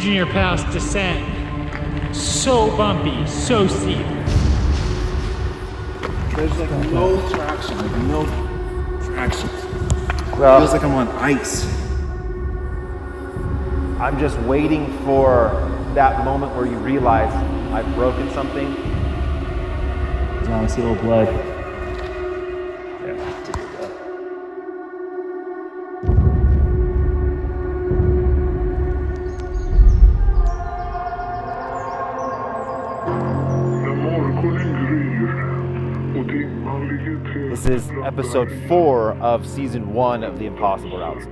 Junior Pass descent. So bumpy, so steep. There's like no traction, Well, It feels like I'm on ice. I'm just waiting for that moment where you realize I've broken something. I see a little blood. This is episode 4 of season 1 of the Impossible Routes.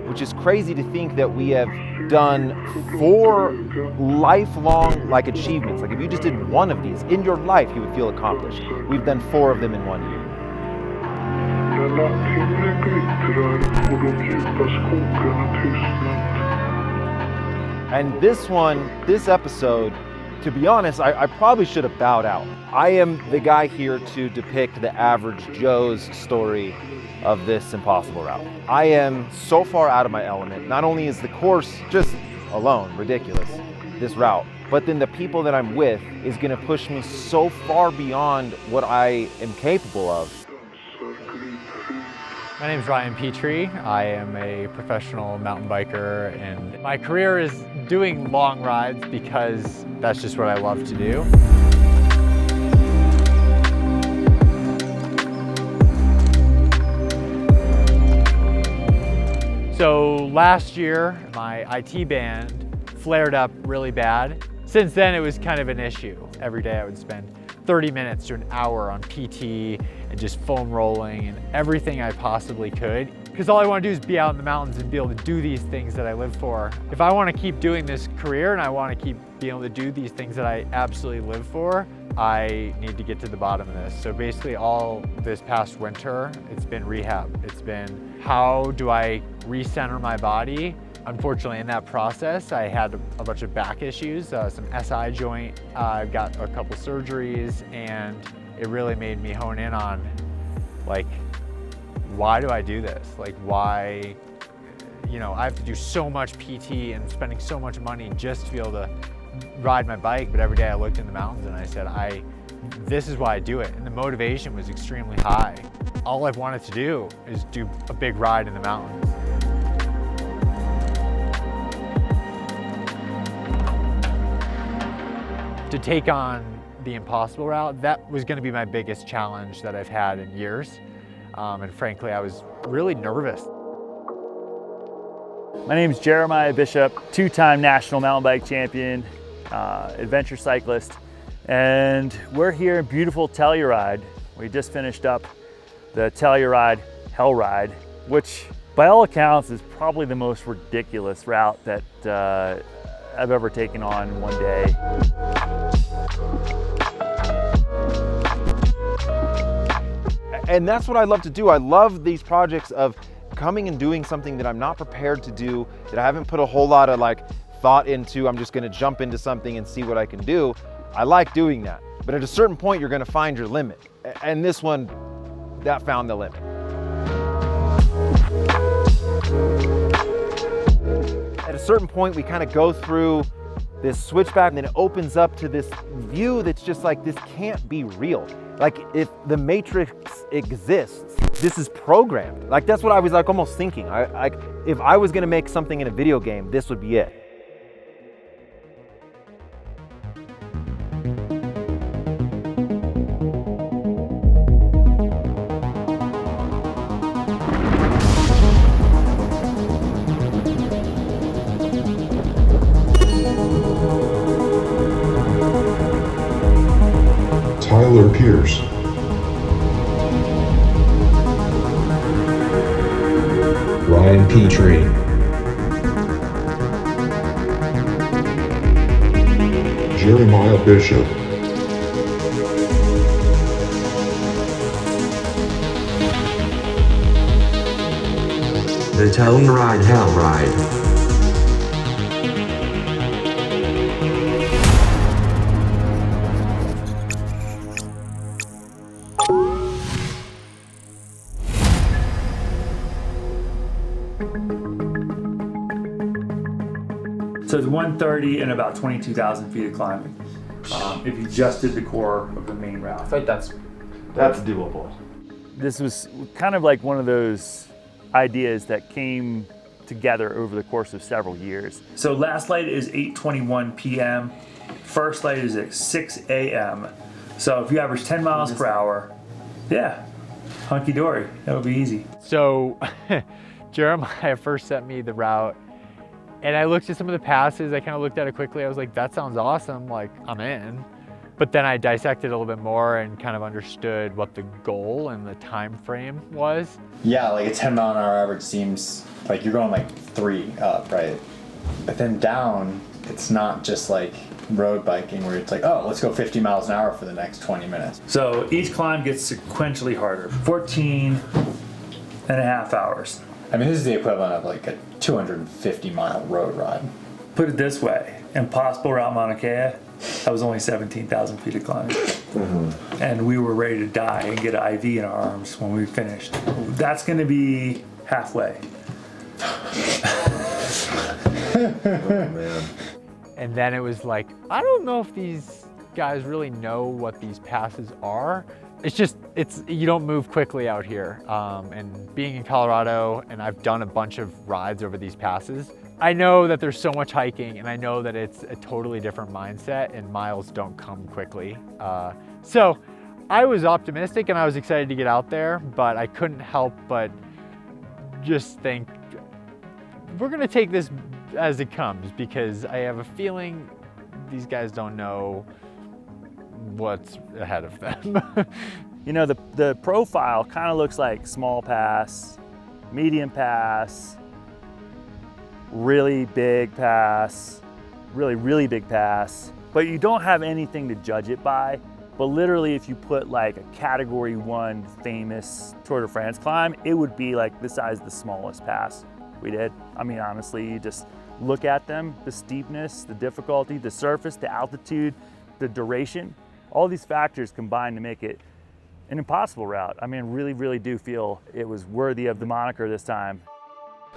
Which is crazy to think that we have done 4 lifelong achievements. Like if you just did one of these in your life, you would feel accomplished. We've done 4 of them in 1 year. And this episode, to be honest, I probably should have bowed out. I am the guy here to depict the average Joe's story of this impossible route. I am so far out of my element. Not only is the course just alone ridiculous, this route, but then the people that I'm with is gonna push me so far beyond what I am capable of. My name is Petry. I am a professional mountain biker, and my career is doing long rides because that's just what I love to do. So last year, my IT band flared up really bad. Since then, it was kind of an issue. Every day I would spend 30 minutes to an hour on PT and just foam rolling and everything I possibly could. Because all I want to do is be out in the mountains and be able to do these things that I live for. If I want to keep doing this career and I want to keep being able to do these things that I absolutely live for, I need to get to the bottom of this. So basically all this past winter, it's been rehab. It's been how do I recenter my body? Unfortunately, in that process, I had a bunch of back issues, some SI joint. I've got a couple surgeries, and it really made me hone in on, why do I do this? Why, I have to do so much PT and spending so much money just to be able to ride my bike. But every day I looked in the mountains and I said, this is why I do it. And the motivation was extremely high. All I've wanted to do is do a big ride in the mountains. To take on the impossible route, that was going to be my biggest challenge that I've had in years. And frankly, I was really nervous. My name is Jeremiah Bishop, 2-time national mountain bike champion, adventure cyclist. And we're here in beautiful Telluride. We just finished up the TellurideHellride, which by all accounts is probably the most ridiculous route that I've ever taken on in one day. And that's what I love to do. I love these projects of coming and doing something that I'm not prepared to do, that I haven't put a whole lot of thought into. I'm just gonna jump into something and see what I can do. I like doing that. But at a certain point, you're gonna find your limit. And this one, that found the limit. At a certain point, we kind of go through this switchback and then it opens up to this view that's just this can't be real. If the Matrix exists, this is programmed. That's what I was almost thinking. If I was gonna make something in a video game, this would be it. Tyler Pearce, Petry, Jeremiah Bishop, the Telluride Hellride. So it's 130 and about 22,000 feet of climbing. If you just did the core of the main route. I think that's doable. This was kind of like one of those ideas that came together over the course of several years. So last light is 8:21 p.m. First light is at 6 a.m. So if you average 10 miles per hour, yeah, hunky dory, that'll be easy. So Jeremiah first sent me the route and I looked at some of the passes. I kind of looked at it quickly. I was like, that sounds awesome. Like, I'm in. But then I dissected a little bit more and kind of understood what the goal and the time frame was. Yeah, like a 10-mile-an-hour average seems like you're going like 3 up, right? But then down, it's not just like road biking where it's like, oh, let's go 50 miles an hour for the next 20 minutes. So each climb gets sequentially harder, 14 and a half hours. I mean, this is the equivalent of like a 250-mile road ride. Put it this way, Impossible Route Mauna Kea, that was only 17,000 feet of climbing. Mm-hmm. And we were ready to die and get an IV in our arms when we finished. That's gonna be halfway. Oh, man. And then it was like, I don't know if these guys really know what these passes are. You don't move quickly out here. And being in Colorado, and I've done a bunch of rides over these passes, I know that there's so much hiking, and I know that it's a totally different mindset, and miles don't come quickly. So I was optimistic and I was excited to get out there, but I couldn't help but just think, we're gonna take this as it comes, because I have a feeling these guys don't know what's ahead of them. You know, the profile kind of looks like small pass, medium pass, really big pass, really big pass, but you don't have anything to judge it by. But literally, if you put like a category 1 famous Tour de France climb, it would be like the size of the smallest pass we did. I mean, honestly, you just look at them, the steepness, the difficulty, the surface, the altitude, the duration, all these factors combine to make it an impossible route. I mean, really do feel it was worthy of the moniker this time.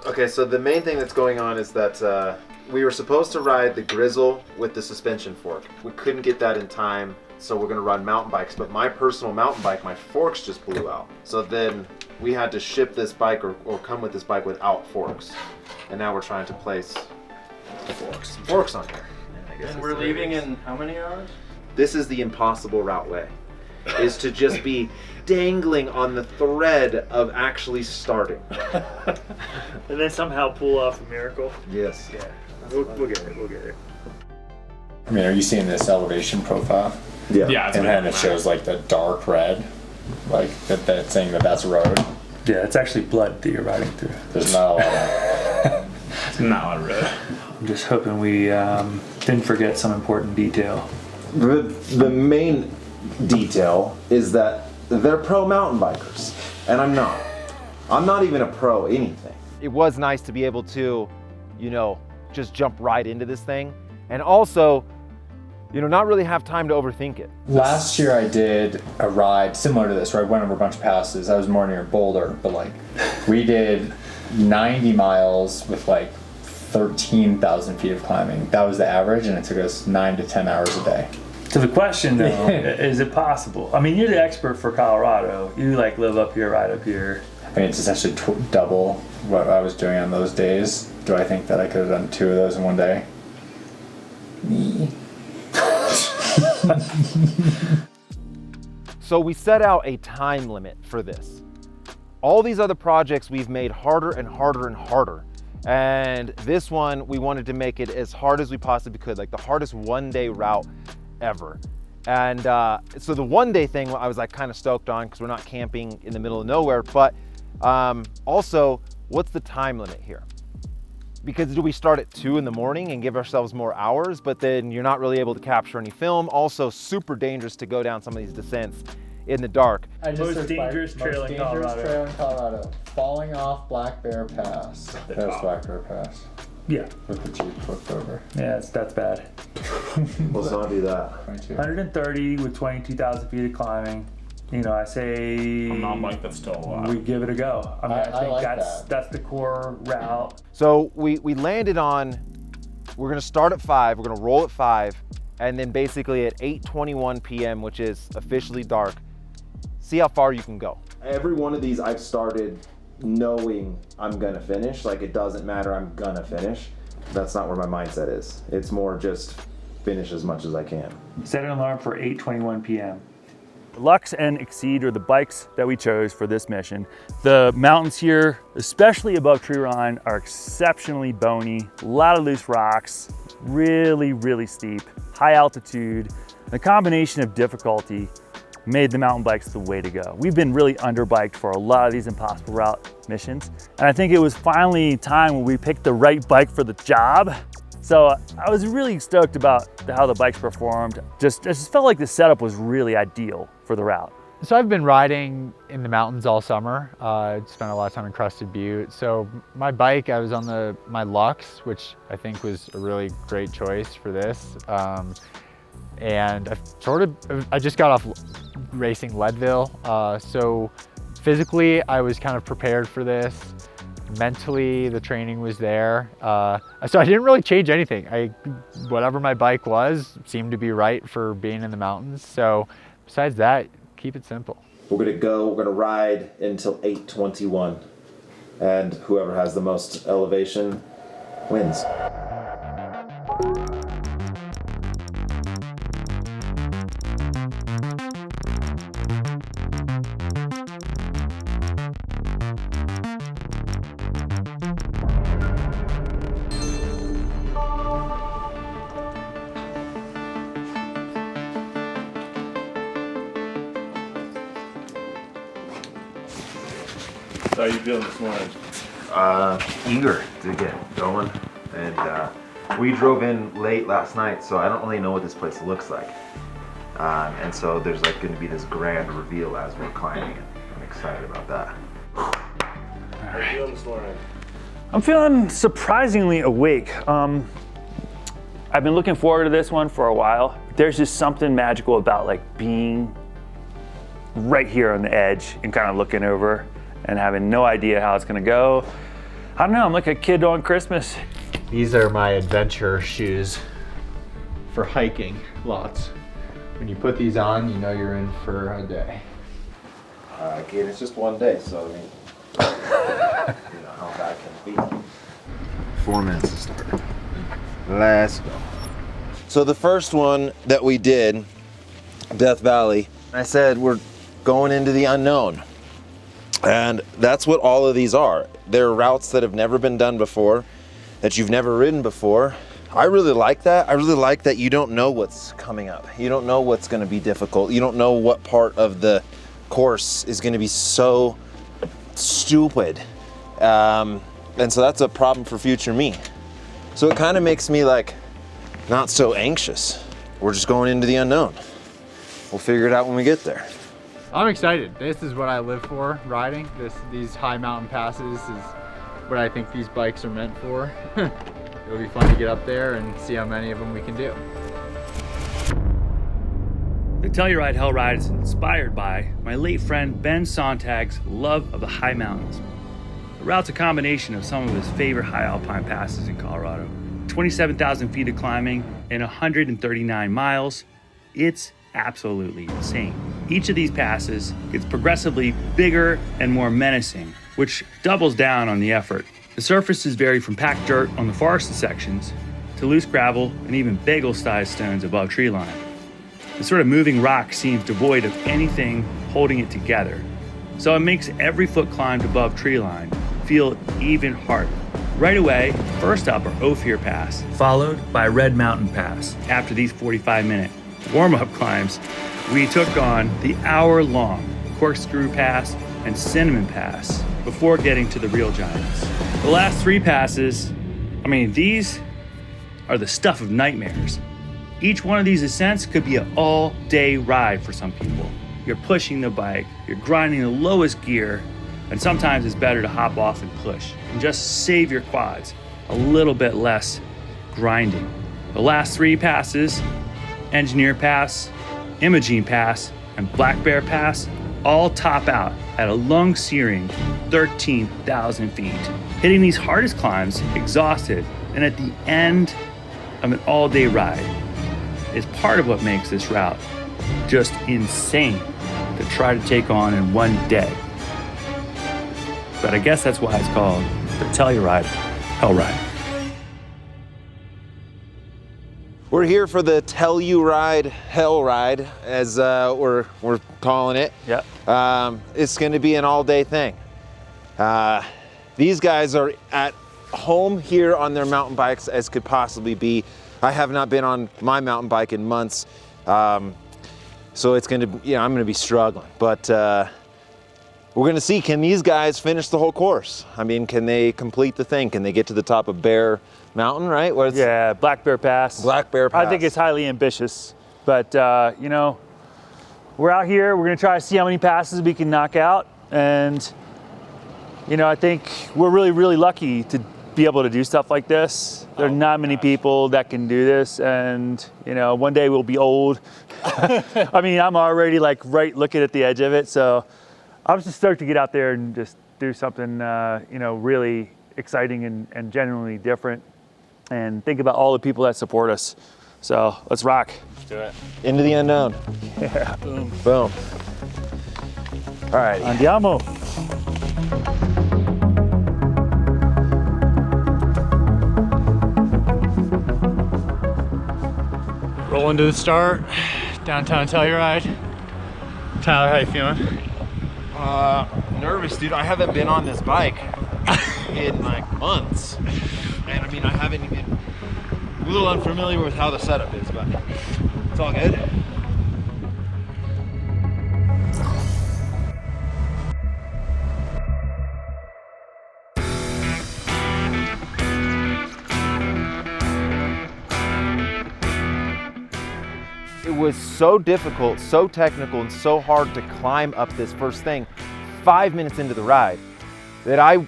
Okay, so the main thing that's going on is that we were supposed to ride the Grizzle with the suspension fork. We couldn't get that in time, so we're gonna run mountain bikes, but my personal mountain bike, my forks just blew out. So then we had to ship this bike or come with this bike without forks. And now we're trying to place the forks on here. And we're leaving in how many hours? This is the impossible route way, is to just be dangling on the thread of actually starting. And then somehow pull off a miracle. Yes. Yeah, we'll get it. I mean, are you seeing this elevation profile? Yeah. And then it shows like the dark red, like that's saying that that's road. Yeah, it's actually blood that you're riding through. There's not a lot of It's not a road. I'm just hoping we didn't forget some important detail. The main detail is that they're pro mountain bikers, and I'm not. I'm not even a pro anything. It was nice to be able to, just jump right into this thing, and also, not really have time to overthink it. Last year I did a ride similar to this where I went over a bunch of passes. I was more near Boulder, but like we did 90 miles with like 13,000 feet of climbing. That was the average, and it took us 9 to 10 hours a day. So the question though, is it possible? I mean, you're the expert for Colorado. You like live up here, ride up here. I mean, it's essentially double what I was doing on those days. Do I think that I could have done 2 of those in one day? So we set out a time limit for this. All these other projects we've made harder and harder and harder. And this one, we wanted to make it as hard as we possibly could, like the hardest one-day route ever. And so the one-day thing I was like kind of stoked on because we're not camping in the middle of nowhere, but also, what's the time limit here? Because do we start at 2 in the morning and give ourselves more hours, but then you're not really able to capture any film? Also super dangerous to go down some of these descents in the dark. Most dangerous trail in Colorado. Falling off Black Bear Pass. That's Black Bear Pass. Yeah. With the Jeep flipped over. Yeah, that's bad. Let's not do that. 130 with 22,000 feet of climbing. I say I'm like that's still a lot. we give it a go. I mean, I think like that's the core route. So we landed on We're gonna start at 5, we're gonna roll at 5, and then basically at 8:21 p.m., which is officially dark, see how far you can go. Every one of these I've started knowing I'm gonna finish. Like, it doesn't matter, I'm gonna finish. That's not where my mindset is. It's more just finish as much as I can. Set an alarm for 8:21 p.m. Lux and Exceed are the bikes that we chose for this mission. The mountains here, especially above tree line, are exceptionally bony, a lot of loose rocks, really, really steep, high altitude. The combination of difficulty made the mountain bikes the way to go. We've been really underbiked for a lot of these impossible route missions, and I think it was finally time when we picked the right bike for the job. So I was really stoked about how the bikes performed. I just felt like the setup was really ideal for the route. So I've been riding in the mountains all summer. I spent a lot of time in Crested Butte. So my bike, I was on my Lux, which I think was a really great choice for this. And I just got off racing Leadville. So physically, I was kind of prepared for this. Mentally, the training was there. So I didn't really change anything. Whatever my bike was seemed to be right for being in the mountains. So besides that, keep it simple. We're gonna ride until 8:21, and whoever has the most elevation wins. How are you feeling this morning? Eager to get going, and we drove in late last night, so I don't really know what this place looks like. And so there's like going to be this grand reveal as we're climbing it. I'm excited about that. How are you feeling this morning? I'm feeling surprisingly awake. I've been looking forward to this one for a while. There's just something magical about like being right here on the edge and kind of looking over and having no idea how it's gonna go. I don't know, I'm like a kid on Christmas. These are my adventure shoes for hiking, lots. When you put these on, you know you're in for a day. Again, it's just one day, so I mean, you know how bad can it be. 4 minutes to start. Let's go. So the first one that we did, Death Valley, I said we're going into the unknown. And that's what all of these are. They're routes that have never been done before, that you've never ridden before. I really like that. I really like that you don't know what's coming up. You don't know what's going to be difficult. You don't know what part of the course is going to be so stupid. And so that's a problem for future me. So it kind of makes me like not so anxious. We're just going into the unknown. We'll figure it out when we get there. I'm excited. This is what I live for, riding. These high mountain passes is what I think these bikes are meant for. It'll be fun to get up there and see how many of them we can do. The Telluride Hellride is inspired by my late friend Ben Sontag's love of the high mountains. The route's a combination of some of his favorite high alpine passes in Colorado. 27,000 feet of climbing and 139 miles. It's absolutely insane. Each of these passes gets progressively bigger and more menacing, which doubles down on the effort. The surfaces vary from packed dirt on the forested sections to loose gravel and even bagel-sized stones above tree line. The sort of moving rock seems devoid of anything holding it together, so it makes every foot climbed above tree line feel even harder. Right away, first up are Ophir Pass, followed by Red Mountain Pass. After these 45-minute warm-up climbs, we took on the hour-long Corkscrew Pass and Cinnamon Pass before getting to the real giants. The last 3 passes, these are the stuff of nightmares. Each one of these ascents could be an all-day ride for some people. You're pushing the bike, you're grinding the lowest gear, and sometimes it's better to hop off and push and just save your quads. A little bit less grinding. The last 3 passes, Engineer Pass, Imogene Pass, and Black Bear Pass, all top out at a lung-searing 13,000 feet. Hitting these hardest climbs, exhausted, and at the end, of an all-day ride is part of what makes this route just insane to try to take on in one day. But I guess that's why it's called the Telluride Hellride. We're here for the Telluride Hellride, as we're calling it. Yep. It's going to be an all-day thing. These guys are at home here on their mountain bikes as could possibly be. I have not been on my mountain bike in months, so it's going to, I'm going to be struggling. But we're going to see, can these guys finish the whole course? I mean, can they complete the thing? Can they get to the top of Bear Mountain, right? Yeah, Black Bear Pass. Black Bear Pass. I think it's highly ambitious, but we're out here. We're going to try to see how many passes we can knock out, and I think we're really, really lucky to be able to do stuff like this. There are not many people that can do this, and one day we'll be old. I mean, I'm already like right looking at the edge of it, so I'm just stoked to get out there and just do something really exciting and genuinely different, and think about all the people that support us. So let's rock. Let's do it. Into the unknown. Yeah. Boom. Boom. All right. Andiamo. Rolling to the start, downtown Telluride. Tyler, how you feeling? Nervous, dude. I haven't been on this bike in like months. And I mean, I haven't even, a little unfamiliar with how the setup is, but it's all good. It was so difficult, so technical, and so hard to climb up this first thing 5 minutes into the ride that I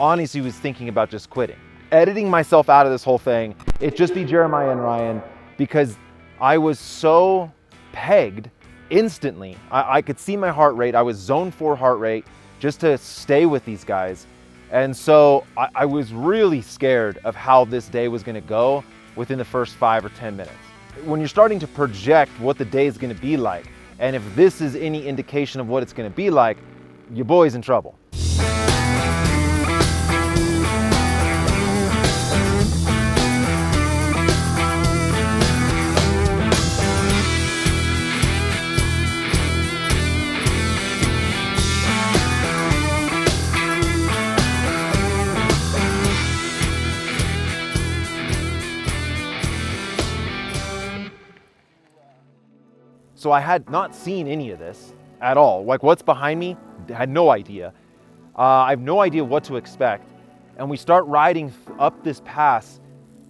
honestly was thinking about just quitting. Editing myself out of this whole thing, it'd just be Jeremiah and Ryan, because I was so pegged instantly. I could see my heart rate. I was zone 4 heart rate just to stay with these guys. And so I was really scared of how this day was gonna go within the first 5 or 10 minutes. When you're starting to project what the day is going to be like, and if this is any indication of what it's going to be like, your boy's in trouble. So I had not seen any of this at all. Like what's behind me, I had no idea. I have no idea what to expect. And we start riding up this pass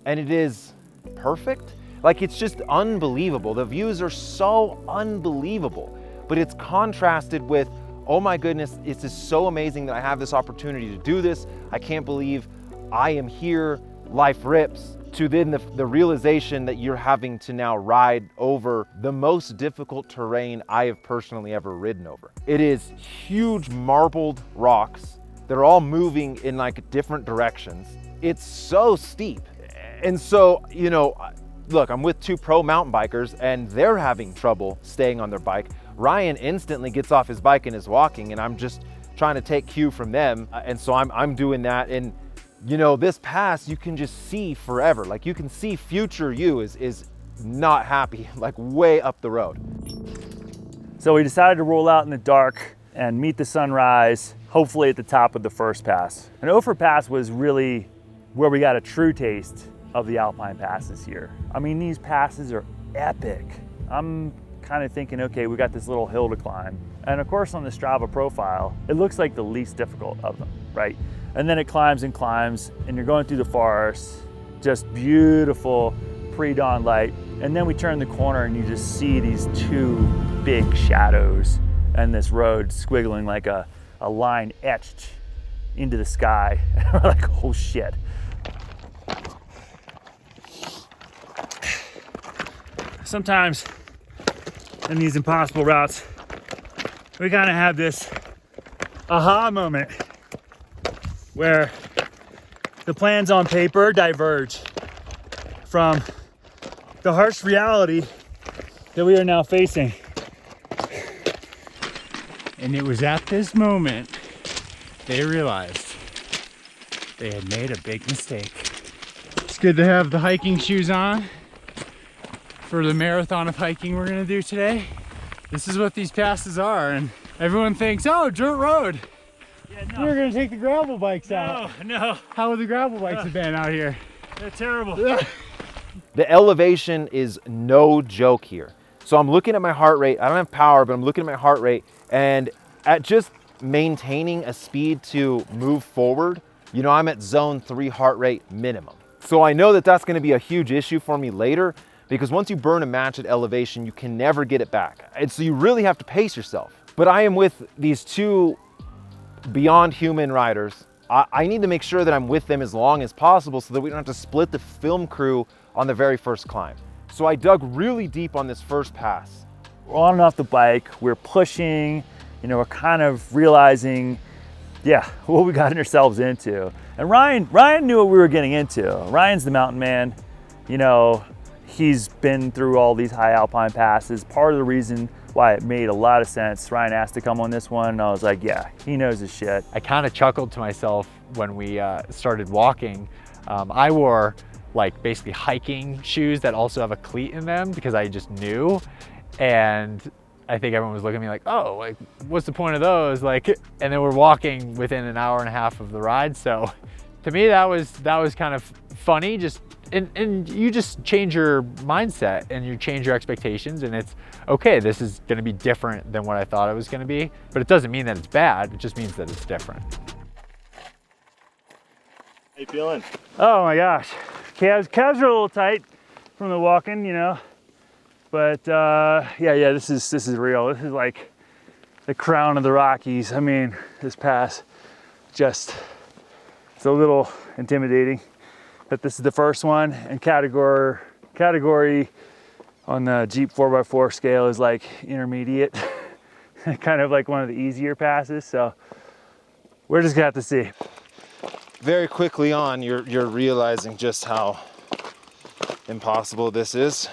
and it is perfect. Like it's just unbelievable. The views are so unbelievable, but it's contrasted with, oh my goodness, it's just so amazing that I have this opportunity to do this. I can't believe I am here, life rips. To then the realization that you're having to now ride over the most difficult terrain I have personally ever ridden over. It is huge marbled rocks. They're all moving in like different directions. It's so steep. And so, look, I'm with 2 pro mountain bikers and they're having trouble staying on their bike. Ryan instantly gets off his bike and is walking, and I'm just trying to take cue from them. And so I'm doing that. And this pass, you can just see forever. Like you can see future you is not happy, like way up the road. So we decided to roll out in the dark and meet the sunrise, hopefully at the top of the first pass. And Ophir Pass was really where we got a true taste of the alpine passes here. I mean, these passes are epic. I'm kind of thinking, okay, we got this little hill to climb. And of course on the Strava profile, it looks like the least difficult of them, right? And then it climbs and climbs, and you're going through the forest, just beautiful pre-dawn light. And then we turn the corner and you just see these 2 big shadows and this road squiggling like a line etched into the sky. And we're like, oh shit. Sometimes in these impossible routes, we kind of have this aha moment where the plans on paper diverge from the harsh reality that we are now facing. And it was at this moment they realized they had made a big mistake. It's good to have the hiking shoes on for the marathon of hiking we're gonna do today. This is what these passes are, and everyone thinks, oh, dirt road. Yeah, no. We're gonna take the gravel bikes out. No. How would the gravel bikes have been out here? They're terrible. The elevation is no joke here. So I'm looking at my heart rate. I don't have power, but I'm looking at my heart rate, and at just maintaining a speed to move forward, you know, I'm at zone 3 heart rate minimum. So I know that that's going to be a huge issue for me later, because once you burn a match at elevation, you can never get it back. And so you really have to pace yourself. But I am with these two beyond human riders. I need to make sure that I'm with them as long as possible so that we don't have to split the film crew on the very first climb. So I dug really deep on this first pass. We're on and off the bike, we're pushing, you know, we're kind of realizing, yeah, what we got ourselves into. And Ryan knew what we were getting into. Ryan's the mountain man. You know, he's been through all these high alpine passes. Part of the reason why it made a lot of sense. Ryan asked to come on this one, and I was like, yeah, he knows his shit. I kind of chuckled to myself when we started walking. I wore like basically hiking shoes that also have a cleat in them because I just knew. And I think everyone was looking at me like, oh, like, what's the point of those? Like, and then we're walking within an hour and a half of the ride. So to me, that was kind of funny. And you just change your mindset and you change your expectations, and it's okay, this is gonna be different than what I thought it was gonna be, but it doesn't mean that it's bad, it just means that it's different. How you feeling? Oh my gosh, calves are a little tight from the walking, you know, but yeah, this is real. This is like the crown of the Rockies. I mean, this pass just, it's a little intimidating. But this is the first one, and category on the Jeep 4x4 scale is like intermediate, kind of like one of the easier passes. So we're just gonna have to see. Very quickly on, you're realizing just how impossible this is.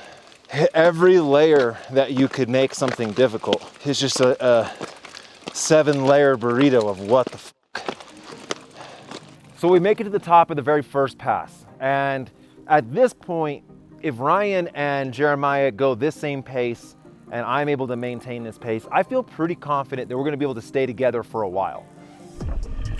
Every layer that you could make something difficult is just a 7-layer burrito of what the fuck. So we make it to the top of the very first pass. And at this point, if Ryan and Jeremiah go this same pace and I'm able to maintain this pace, I feel pretty confident that we're gonna be able to stay together for a while.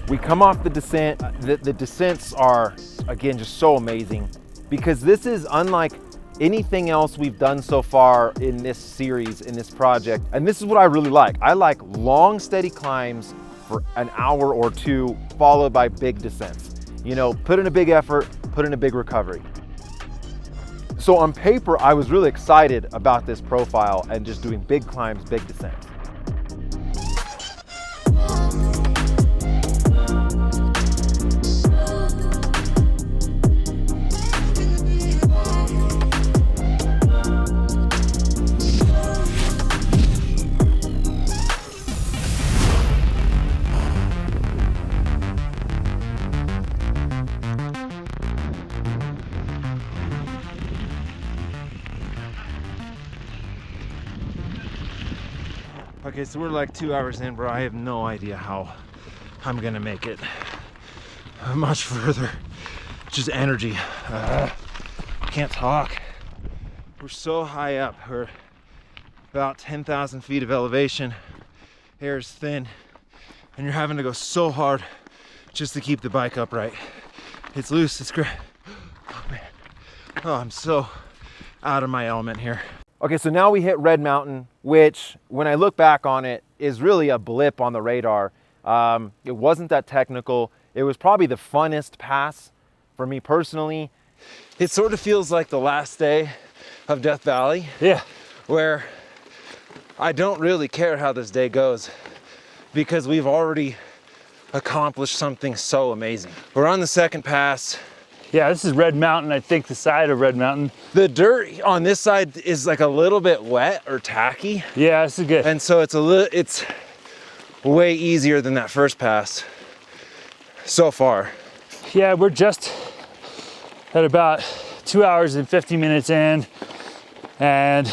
We come off the descent. The descents are, again, just so amazing because this is unlike anything else we've done so far in this series, in this project. And this is what I really like. I like long, steady climbs for an hour or two, followed by big descents. You know, put in a big effort, put in a big recovery. So on paper, I was really excited about this profile and just doing big climbs, big descents. Okay, so we're like 2 hours in, bro. I have no idea how I'm gonna make it much further. Just energy. Can't talk. We're so high up. We're about 10,000 feet of elevation. Air is thin, and you're having to go so hard just to keep the bike upright. It's loose, it's great. Oh man. Oh, I'm so out of my element here. Okay, so now we hit Red Mountain, which when I look back on it is really a blip on the radar. It wasn't that technical. It was probably the funnest pass for me personally. It sort of feels like the last day of Death Valley. Yeah. Where I don't really care how this day goes because we've already accomplished something so amazing. We're on the second pass. Yeah, this is Red Mountain, I think the side of Red Mountain. The dirt on this side is like a little bit wet or tacky. Yeah, this is good. And so it's way easier than that first pass so far. Yeah, we're just at about 2 hours and 50 minutes in. And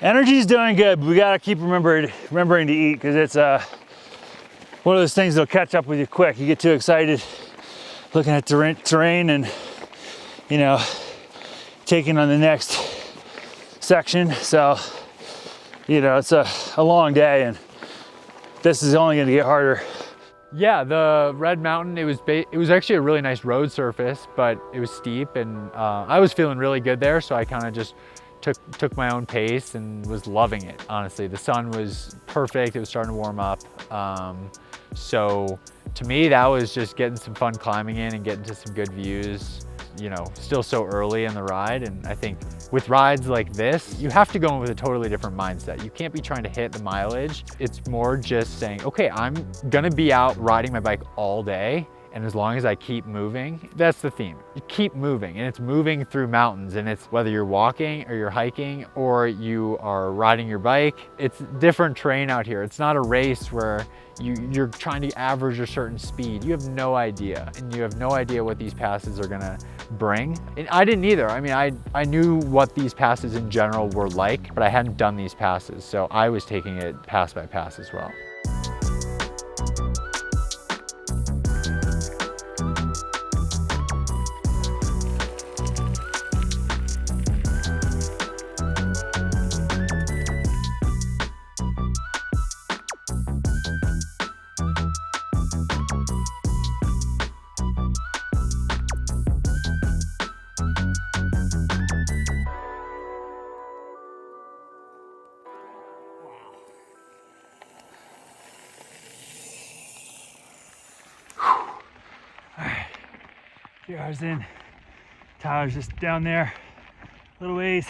energy's doing good, but we gotta keep remembering to eat, because it's one of those things that'll catch up with you quick. You get too excited looking at terrain and, you know, taking on the next section. So, you know, it's a long day, and this is only gonna get harder. Yeah, the Red Mountain, it was actually a really nice road surface, but it was steep, and I was feeling really good there, so I kind of just took my own pace and was loving it, honestly. The sun was perfect, it was starting to warm up. So to me, that was just getting some fun climbing in and getting to some good views. You know, still so early in the ride, and I think with rides like this, you have to go in with a totally different mindset. You can't be trying to hit the mileage. It's more just saying, okay, I'm gonna be out riding my bike all day, and as long as I keep moving, that's the theme. You keep moving, and it's moving through mountains, and it's whether you're walking or you're hiking or you are riding your bike, it's different terrain out here. It's not a race where you're trying to average a certain speed. You have no idea, and you have no idea what these passes are gonna bring. And I didn't either. I mean, I knew what these passes in general were like, but I hadn't done these passes, so I was taking it pass by pass as well. Few hours in, Tyler's just down there, a little ways.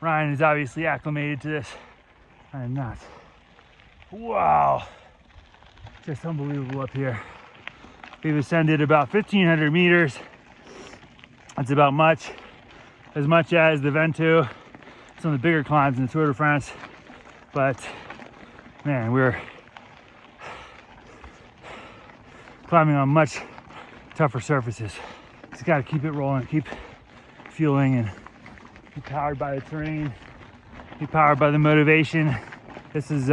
Ryan is obviously acclimated to this. I am not. Wow, just unbelievable up here. We've ascended about 1,500 meters. That's about as much as the Ventoux, some of the bigger climbs in the Tour de France. But man, we're climbing on much tougher surfaces. Just gotta keep it rolling, keep fueling, and be powered by the terrain, be powered by the motivation. This is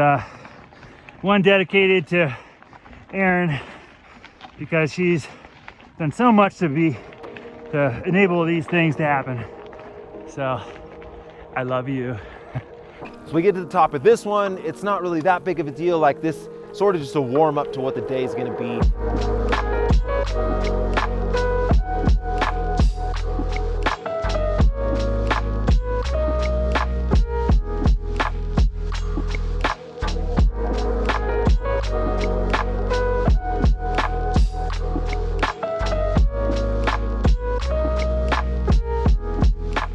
one dedicated to Erin, because she's done so much to enable these things to happen. So I love you. So we get to the top of this one. It's not really that big of a deal. Like, this sort of just a warm up to what the day is going to be.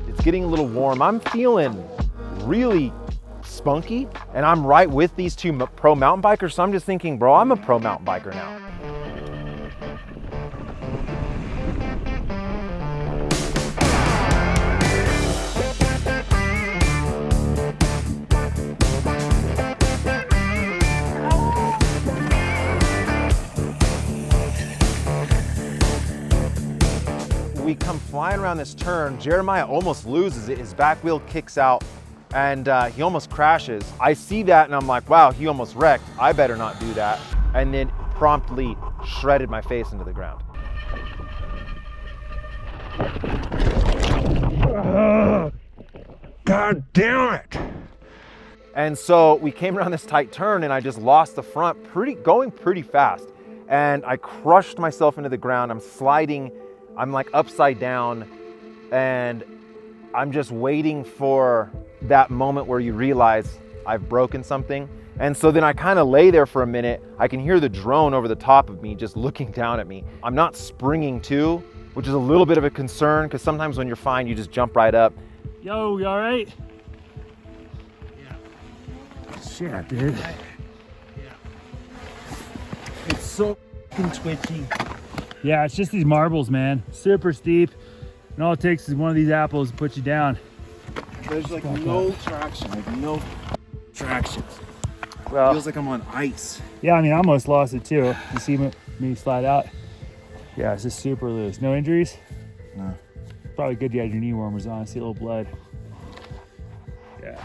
It's getting a little warm. I'm feeling really spunky, and I'm right with these two pro mountain bikers, so I'm just thinking, bro, I'm a pro mountain biker now. We come flying around this turn. Jeremiah almost loses it. His back wheel kicks out, and he almost crashes. I see that and I'm like, wow, he almost wrecked. I better not do that. And then promptly shredded my face into the ground. God damn it! And so we came around this tight turn, and I just lost the front going pretty fast. And I crushed myself into the ground. I'm sliding, I'm like upside down, and I'm just waiting for that moment where you realize I've broken something. And so then I kind of lay there for a minute. I can hear the drone over the top of me just looking down at me. I'm not springing to, which is a little bit of a concern, because sometimes when you're fine, you just jump right up. Yo, you all right? Yeah. Shit, dude. Yeah. It's so fucking twitchy. Yeah, it's just these marbles, man. Super steep. And all it takes is one of these apples to put you down. There's like no traction, like no traction. Well, Feels like I'm on ice. yeah, I mean, I almost lost it too. You see me slide out? Yeah, it's just super loose. No injuries? No. Probably good you had your knee warmers on. I see a little blood. Yeah.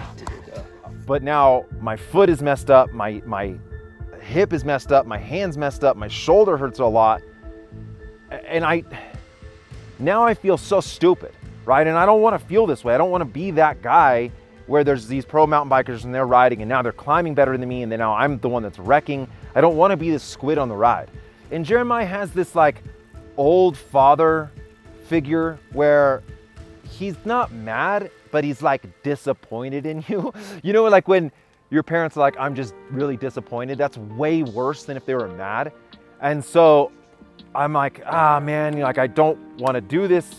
But now my foot is messed up, my hip is messed up, my hand's messed up, my shoulder hurts a lot. And now I feel so stupid, right? And I don't want to feel this way. I don't want to be that guy where there's these pro mountain bikers and they're riding and now they're climbing better than me and then now I'm the one that's wrecking. I don't want to be this squid on the ride. And Jeremiah has this like old father figure where he's not mad, but he's like disappointed in you. You know, like when your parents are like, I'm just really disappointed. That's way worse than if they were mad. And so I'm like, ah, man, you know, like I don't want to do this.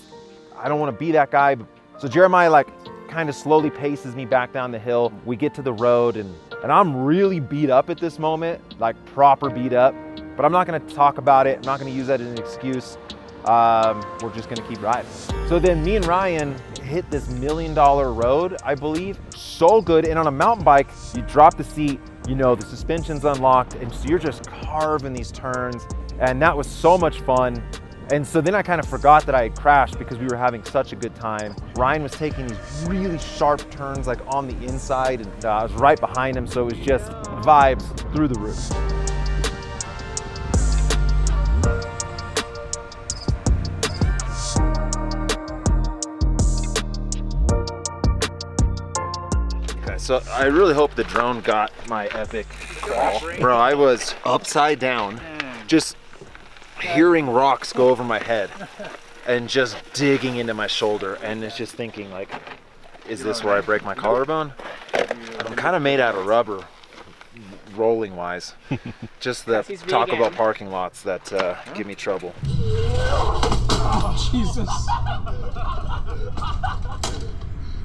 I don't want to be that guy. So Jeremiah like kind of slowly paces me back down the hill. We get to the road and I'm really beat up at this moment, like proper beat up, but I'm not going to talk about it. I'm not going to use that as an excuse. We're just going to keep riding. So then me and Ryan hit this $1 million road, I believe. So good. And on a mountain bike, you drop the seat, you know, the suspension's unlocked. And so you're just carving these turns. And that was so much fun. And so then I kind of forgot that I had crashed because we were having such a good time. Ryan was taking these really sharp turns like on the inside and I was right behind him. So it was just vibes through the roof. So I really hope the drone got my epic fall. Bro, I was upside down, just hearing rocks go over my head and just digging into my shoulder. And it's just thinking like, is this where I break my collarbone? I'm kind of made out of rubber, rolling wise. Just the Taco Bell parking lots that give me trouble. Oh, Jesus.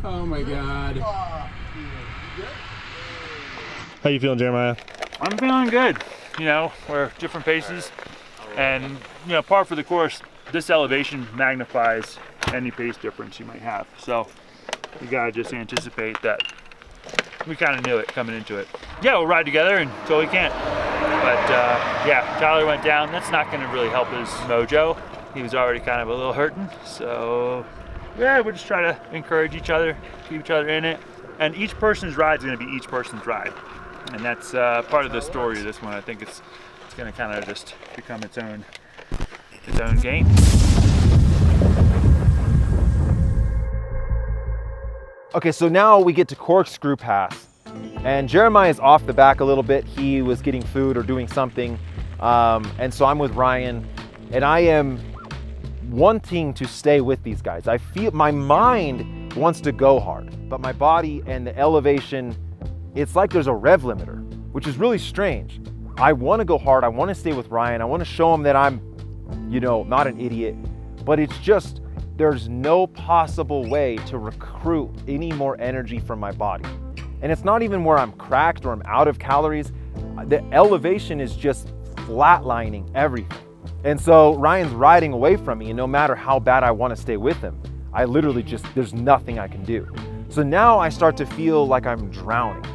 Oh my God. How you feeling, Jeremiah? I'm feeling good. You know, we're different paces, and you know, par for the course. This elevation magnifies any pace difference you might have. So you gotta just anticipate that. We kind of knew it coming into it. Yeah, we'll ride together until we can't. But yeah, Tyler went down. That's not going to really help his mojo. He was already kind of a little hurting. So yeah, we'll just try to encourage each other, keep each other in it. And each person's ride is going to be each person's ride. And that's part of the story of this one. I think it's going to kind of just become its own game. Okay, so now we get to Corkscrew Pass. And Jeremiah is off the back a little bit. He was getting food or doing something. And so I'm with Ryan. And I am wanting to stay with these guys. I feel my mind wants to go hard, but my body and the elevation, it's like there's a rev limiter, which is really strange. I want to go hard. I want to stay with Ryan. I want to show him that I'm, you know, not an idiot, but it's just, there's no possible way to recruit any more energy from my body. And it's not even where I'm cracked or I'm out of calories. The elevation is just flatlining everything. And so Ryan's riding away from me, and no matter how bad I want to stay with him, I literally just, there's nothing I can do. So now I start to feel like I'm drowning.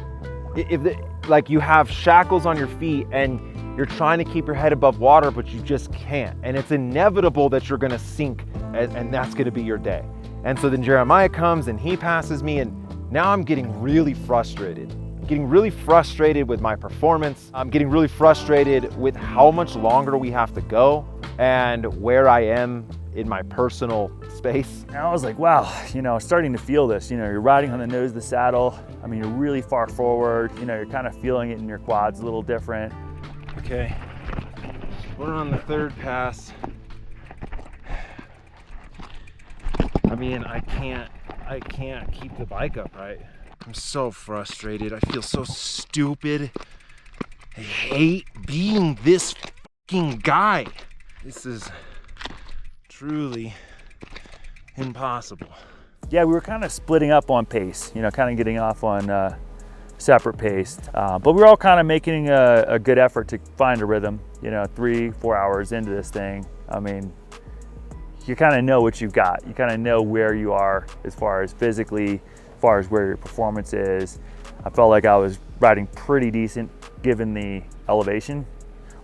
Like you have shackles on your feet and you're trying to keep your head above water, but you just can't. And it's inevitable that you're gonna sink, and that's gonna be your day. And so then Jeremiah comes and he passes me, and now I'm getting really frustrated. Getting really frustrated with my performance. I'm getting really frustrated with how much longer we have to go and where I am in my personal space. And I was like, wow, you know, starting to feel this. You know, you're riding on the nose of the saddle. I mean, you're really far forward. You know, you're kind of feeling it in your quads a little different. Okay, we're on the third pass. I mean, I can't keep the bike upright. I'm so frustrated. I feel so stupid. I hate being this fucking guy. This is truly impossible. Yeah, we were kind of splitting up on pace, you know, kind of getting off on separate pace. But we were all kind of making a good effort to find a rhythm, you know, 3-4 hours into this thing. I mean, you kind of know what you've got. You kind of know where you are as far as physically, as far as where your performance is. I felt like I was riding pretty decent given the elevation.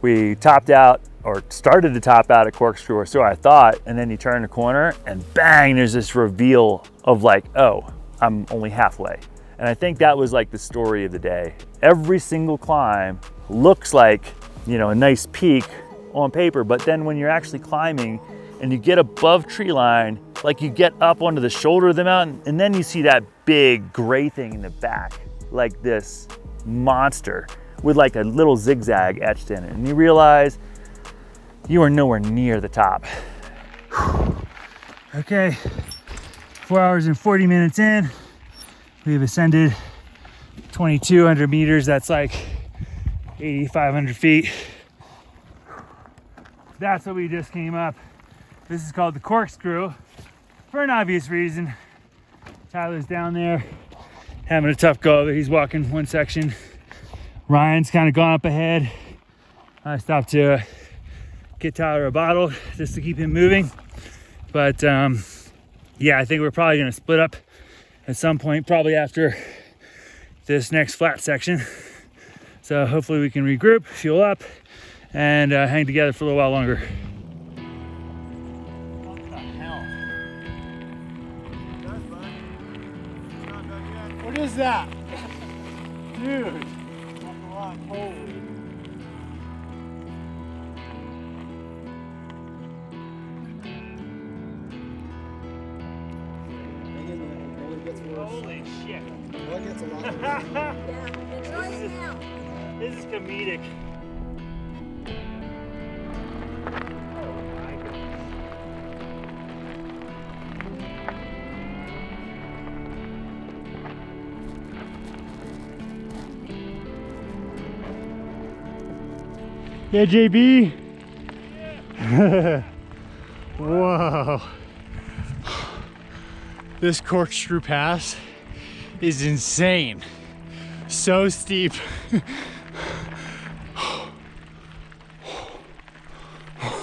We topped out or started to top out at Corkscrew, or so I thought, and then you turn the corner and bang, there's this reveal of like, oh, I'm only halfway. And I think that was like the story of the day. Every single climb looks like, you know, a nice peak on paper, but then when you're actually climbing and you get above tree line, like you get up onto the shoulder of the mountain, and then you see that big gray thing in the back, like this monster with like a little zigzag etched in it. And you realize you are nowhere near the top. Okay, 4 hours and 40 minutes in. We've ascended 2,200 meters. That's like 8,500 feet. That's what we just came up. This is called the Corkscrew for an obvious reason. Tyler's down there having a tough go, but he's walking one section. Ryan's kind of gone up ahead. I stopped to get Tyler a bottle just to keep him moving. But yeah, I think we're probably gonna split up at some point, probably after this next flat section. So hopefully we can regroup, fuel up, and hang together for a little while longer. What the hell? What is that? Dude. Holy. Holy shit. Well, it gets a lot of Yeah, enjoy it now. This is comedic. Yeah, JB. Yeah. Whoa. This Corkscrew Pass is insane. So steep.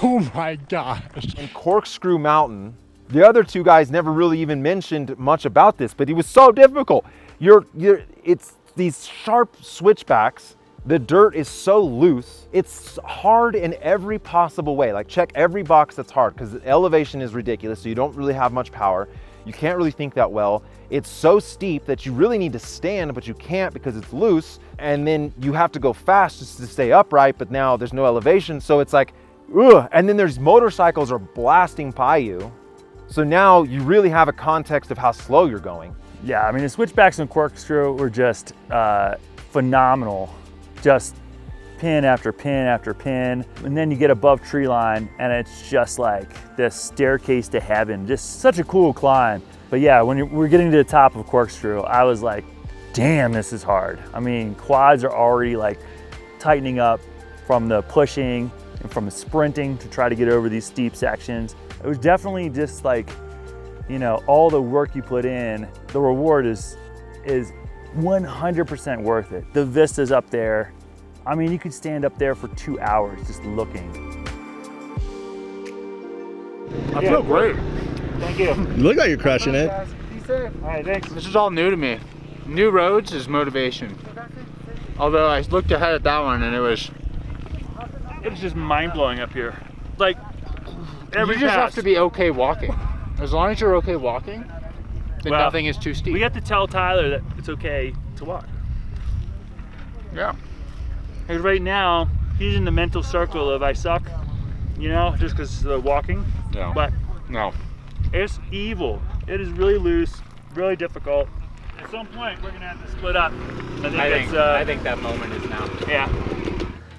Oh my gosh. In Corkscrew Mountain, the other two guys never really even mentioned much about this, but it was so difficult. It's these sharp switchbacks. The dirt is so loose. It's hard in every possible way. Like, check every box that's hard, because the elevation is ridiculous, so you don't really have much power. You can't really think that well. It's so steep that you really need to stand, but you can't because it's loose. And then you have to go fast just to stay upright, but now there's no elevation. So it's like, ugh. And then there's motorcycles are blasting by you. So now you really have a context of how slow you're going. Yeah, I mean, the switchbacks in Corkscrew were just phenomenal. Just pin after pin after pin. And then you get above tree line and it's just like this staircase to heaven. Just such a cool climb. But yeah, when we're getting to the top of Corkscrew, I was like, damn, this is hard. I mean, quads are already like tightening up from the pushing and from the sprinting to try to get over these steep sections. It was definitely just like, you know, all the work you put in, the reward is 100% worth it. The vistas up there, I mean, you could stand up there for 2 hours just looking. I feel great. Thank you. You look like you're crushing it. All right, thanks. This is all new to me. New roads is motivation. Although I looked ahead at that one and it was just mind-blowing up here. Like, every you just pass. have to be okay walking. As long as you're okay walking, then Well, nothing is too steep. We have to tell Tyler that it's okay to walk. Yeah. Because right now, he's in the mental circle of I suck, you know, just because of the walking. No. But No. it's evil. It is really loose, really difficult. At some point, we're gonna have to split up. I think that moment is now. Yeah.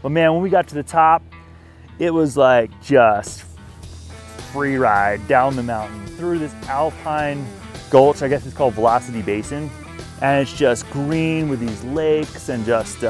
But man, when we got to the top, it was like just free ride down the mountain through this alpine gulch. I guess it's called Velocity Basin. And it's just green with these lakes and just,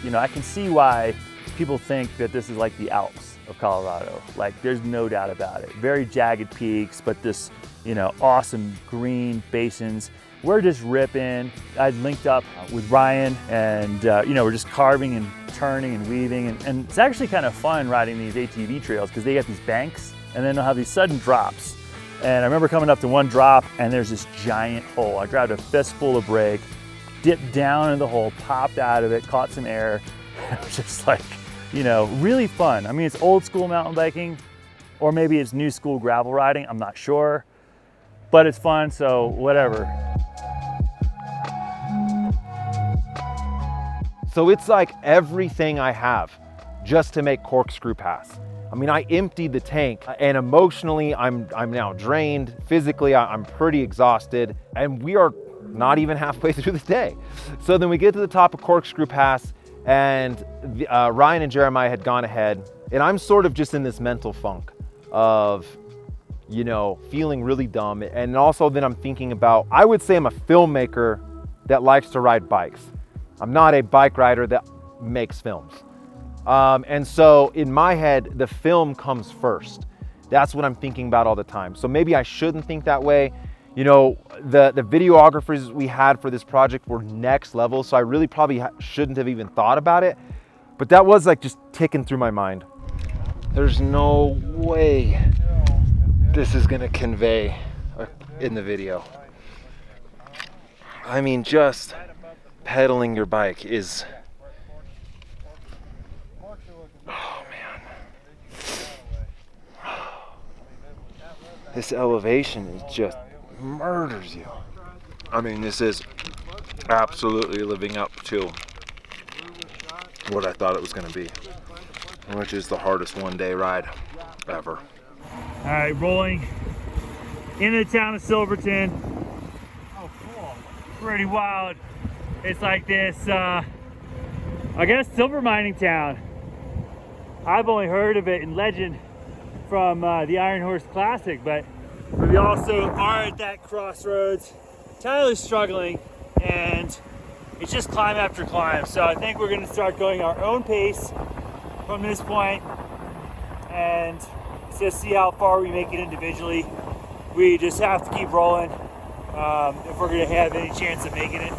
you know, I can see why people think that this is like the Alps of Colorado. Like, there's no doubt about it. Very jagged peaks, but this, you know, awesome green basins. We're just ripping. I linked up with Ryan and, you know, we're just carving and turning and weaving. And it's actually kind of fun riding these ATV trails because they got these banks and then they'll have these sudden drops. And I remember coming up to one drop and there's this giant hole. I grabbed a fistful of brake, dipped down in the hole, popped out of it, caught some air. I was just like, you know, really fun. I mean, it's old school mountain biking, or maybe it's new school gravel riding, I'm not sure, but it's fun, so whatever. So it's like everything I have just to make Corkscrew Pass. I mean, I emptied the tank, and emotionally, I'm now drained. Physically, I'm pretty exhausted, and we are not even halfway through the day. So then we get to the top of Corkscrew Pass, and Ryan and Jeremiah had gone ahead, and I'm sort of just in this mental funk of, you know, feeling really dumb. And also then I'm thinking about, I would say I'm a filmmaker that likes to ride bikes. I'm not a bike rider that makes films. And so in my head, the film comes first. That's what I'm thinking about all the time. So maybe I shouldn't think that way. You know, the videographers we had for this project were next level, so I really probably shouldn't have even thought about it. But that was like just ticking through my mind. There's no way this is gonna convey in the video. I mean, just pedaling your bike is, oh man. This elevation is just murders you. I mean, this is absolutely living up to what I thought it was gonna be, which is the hardest one-day ride ever. All right, rolling into the town of Silverton. Oh, cool. Pretty wild. It's like this, I guess, silver mining town. I've only heard of it in legend from the Iron Horse Classic, but we also are at that crossroads. Tyler's struggling, and it's just climb after climb. So I think we're gonna start going our own pace from this point and just see how far we make it individually. We just have to keep rolling if we're gonna have any chance of making it.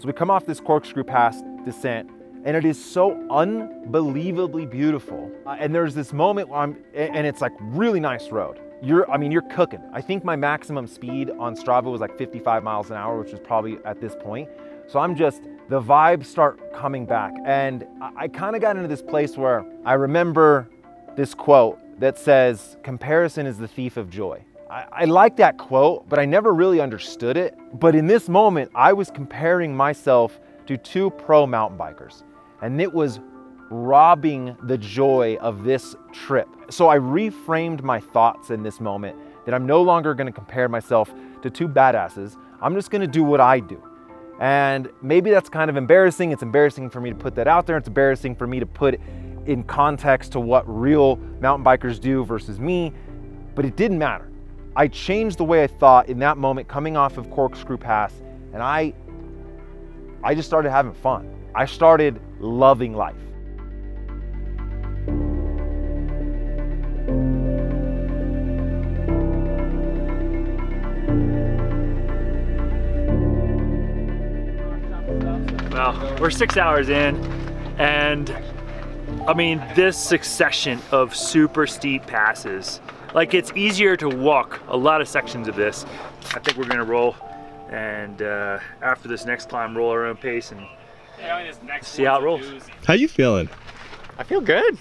So we come off this Corkscrew Pass descent, and it is so unbelievably beautiful. And there's this moment where and it's like really nice road. You're cooking. I think my maximum speed on Strava was like 55 miles an hour, which was probably at this point. So the vibes start coming back. And I kind of got into this place where I remember this quote that says, "Comparison is the thief of joy." I like that quote, but I never really understood it. But in this moment, I was comparing myself to two pro mountain bikers, and it was robbing the joy of this trip. So I reframed my thoughts in this moment that I'm no longer gonna compare myself to two badasses. I'm just gonna do what I do. And maybe that's kind of embarrassing. It's embarrassing for me to put that out there. It's embarrassing for me to put in context to what real mountain bikers do versus me, but it didn't matter. I changed the way I thought in that moment coming off of Corkscrew Pass, and I just started having fun. I started loving life. Well, we're 6 hours in, and I mean, this succession of super steep passes, like it's easier to walk a lot of sections of this. I think we're gonna roll, and after this next climb, roll our own pace and see how it rolls. How you feeling? I feel good.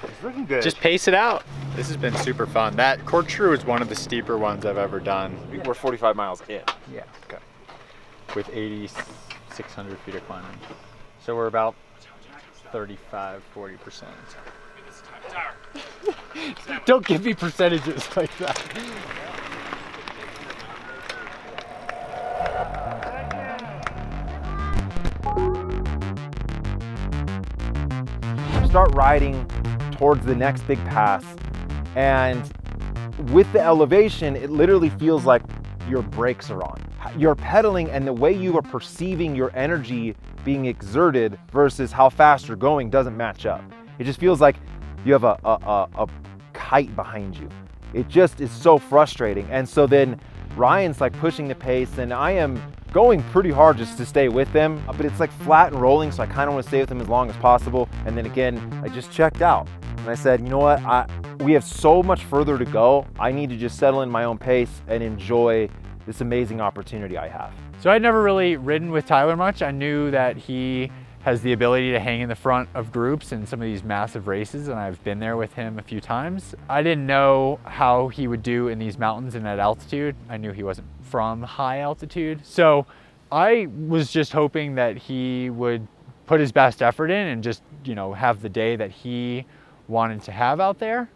It's looking good. Just pace it out. This has been super fun. That Corkscrew is one of the steeper ones I've ever done. We're 45 miles in. Yeah. Okay. With 8,600 feet of climbing. So we're about 35–40%. Don't give me percentages like that. Start riding towards the next big pass, and with the elevation, it literally feels like your brakes are on. You're pedaling, and the way you are perceiving your energy being exerted versus how fast you're going doesn't match up. It just feels like you have a kite behind you. It just is so frustrating. And so then Ryan's like pushing the pace, and I am going pretty hard just to stay with them, but it's like flat and rolling, so I kind of want to stay with them as long as possible. And then again, I just checked out, and I said, you know what, we have so much further to go. I need to just settle in my own pace and enjoy this amazing opportunity I have. So I'd never really ridden with Tyler much. I knew that he has the ability to hang in the front of groups in some of these massive races, and I've been there with him a few times. I didn't know how he would do in these mountains and at altitude. I knew he wasn't from high altitude. So I was just hoping that he would put his best effort in and just, you know, have the day that he wanted to have out there.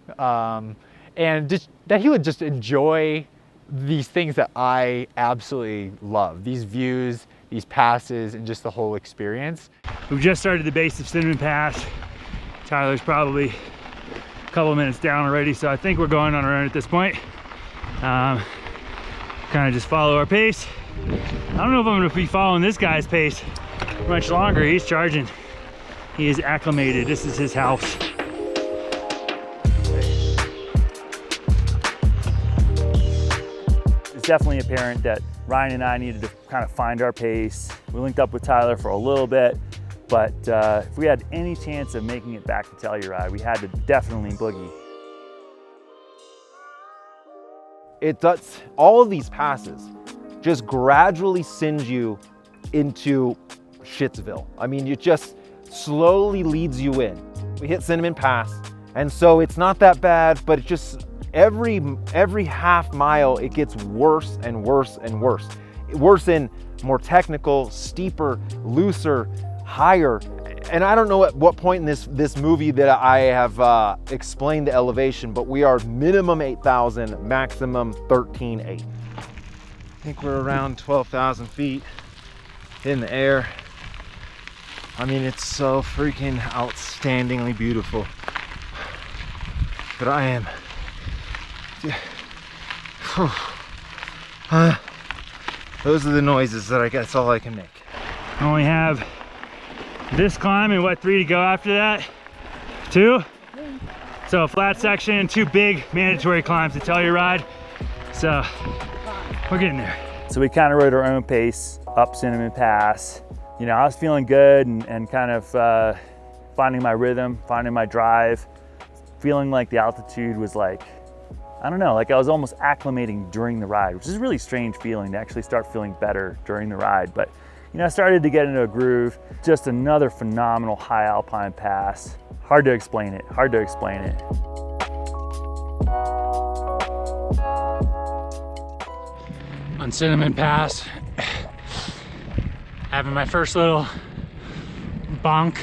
And just that he would just enjoy these things that I absolutely love, these views, these passes, and just the whole experience. We've just started the base of Cinnamon Pass. Tyler's probably a couple of minutes down already, so I think we're going on our own at this point. Kind of just follow our pace. I don't know if I'm going to be following this guy's pace much longer. He's charging. He is acclimated. This is his house. It's definitely apparent that Ryan and I needed to kind of find our pace. We linked up with Tyler for a little bit, but if we had any chance of making it back to Telluride, we had to definitely boogie. It does, all of these passes just gradually send you into Shitsville. I mean, it just slowly leads you in. We hit Cinnamon Pass, and so it's not that bad, but it just, every half mile, it gets worse and worse and worse. Worse in more technical, steeper, looser, higher. And I don't know at what point in this movie that I have explained the elevation, but we are minimum 8,000, maximum 13,800. I think we're around 12,000 feet in the air. I mean, it's so freaking outstandingly beautiful. But I am, those are the noises that I guess all I can make. I only have this climb and what, 3 to go after that? 2? So a flat section and 2 big mandatory climbs to Telluride. So we're getting there. So we kind of rode our own pace up Cinnamon Pass. You know, I was feeling good and kind of finding my rhythm, finding my drive, feeling like the altitude was like, I don't know, like I was almost acclimating during the ride, which is a really strange feeling to actually start feeling better during the ride. But you know, I started to get into a groove. Just another phenomenal high alpine pass. Hard to explain it, hard to explain it. On Cinnamon Pass, having my first little bonk.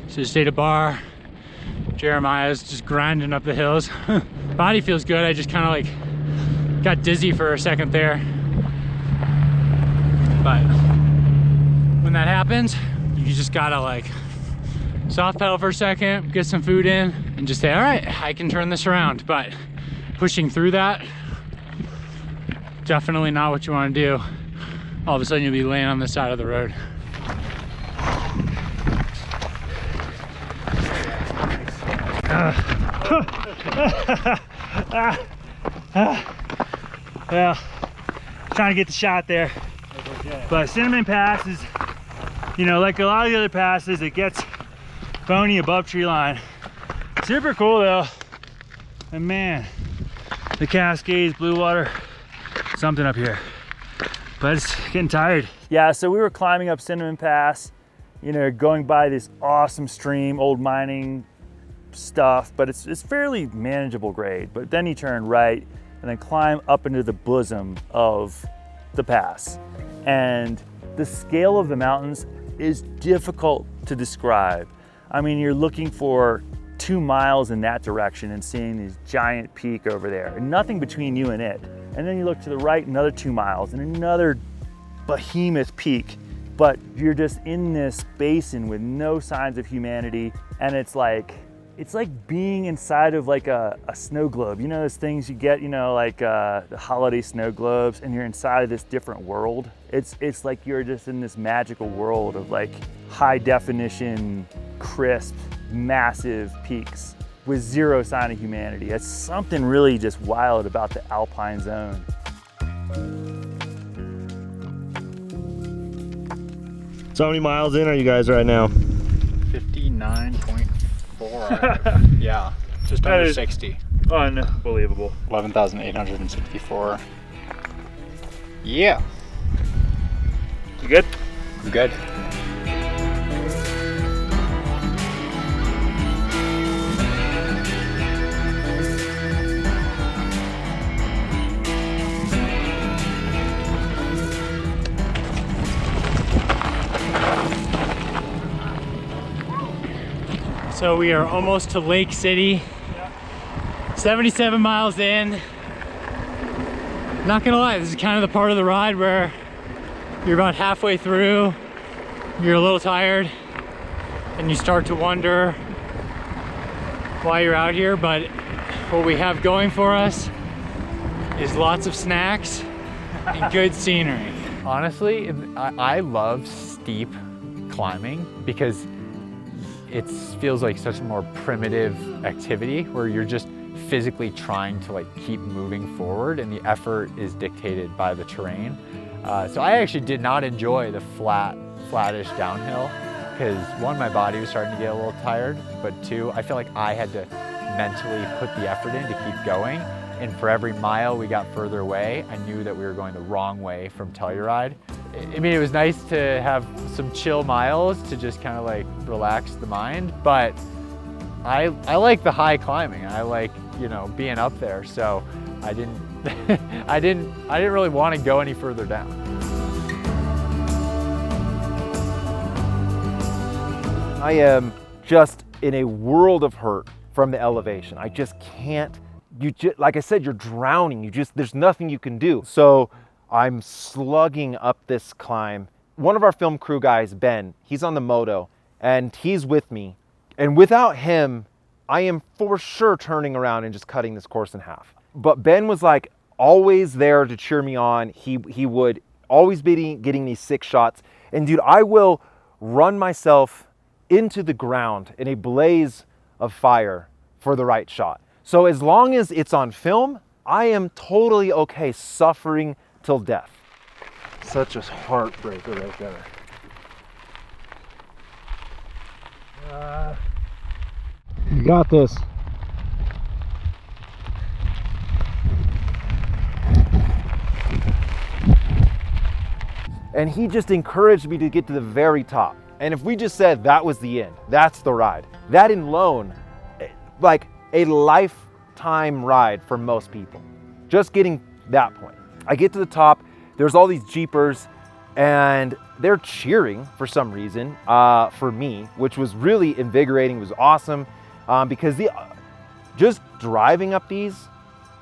So just ate a bar. Jeremiah's just grinding up the hills. Body feels good. I just kind of like got dizzy for a second there. But when that happens, you just gotta like soft pedal for a second, get some food in, and just say, all right, I can turn this around. But pushing through that, definitely not what you want to do. All of a sudden you'll be laying on the side of the road. Well, trying to get the shot there. But Cinnamon Pass is, you know, like a lot of the other passes, it gets bony above tree line. Super cool though. And man, the Cascades, blue water, something up here. But it's getting tired. Yeah, so we were climbing up Cinnamon Pass, you know, going by this awesome stream, old mining stuff, but it's fairly manageable grade. But then you turn right and then climb up into the bosom of the pass. And the scale of the mountains is difficult to describe. I mean, you're looking for 2 miles in that direction and seeing this giant peak over there and nothing between you and it. And then you look to the right, another 2 miles and another behemoth peak. But you're just in this basin with no signs of humanity. And it's like being inside of like a snow globe. You know those things you get, you know, like the holiday snow globes, and you're inside of this different world. It's like you're just in this magical world of like high definition, crisp, massive peaks with zero sign of humanity. It's something really just wild about the alpine zone. So how many miles in are you guys right now? 59.4. Yeah, just under 60. Unbelievable. 11,864. Yeah. You good? I'm good. So we are almost to Lake City. 77 miles in. Not gonna lie, this is kind of the part of the ride where you're about halfway through, you're a little tired, and you start to wonder why you're out here. But what we have going for us is lots of snacks and good scenery. Honestly, I love steep climbing because it feels like such a more primitive activity where you're just physically trying to like keep moving forward, and the effort is dictated by the terrain. So I actually did not enjoy the flattish downhill because one, my body was starting to get a little tired, but two, I feel like I had to mentally put the effort in to keep going. And for every mile we got further away, I knew that we were going the wrong way from Telluride. I mean, it was nice to have some chill miles to just kind of like relax the mind, but I like the high climbing. I like, you know, being up there. So I didn't, I didn't really want to go any further down. I am just in a world of hurt from the elevation. I just can't, like I said, you're drowning. There's nothing you can do. So I'm slugging up this climb. One of our film crew guys, Ben, he's on the moto and he's with me. And without him, I am for sure turning around and just cutting this course in half. But Ben was like always there to cheer me on. He would always be getting these 6 shots. And dude, I will run myself into the ground in a blaze of fire for the right shot. So as long as it's on film, I am totally okay suffering till death. Such a heartbreaker right there. You got this. And he just encouraged me to get to the very top. And if we just said that was the end, that's the ride. That alone, like a lifetime ride for most people. Just getting that point. I get to the top, there's all these Jeepers, and they're cheering for some reason for me, which was really invigorating, was awesome, because just driving up these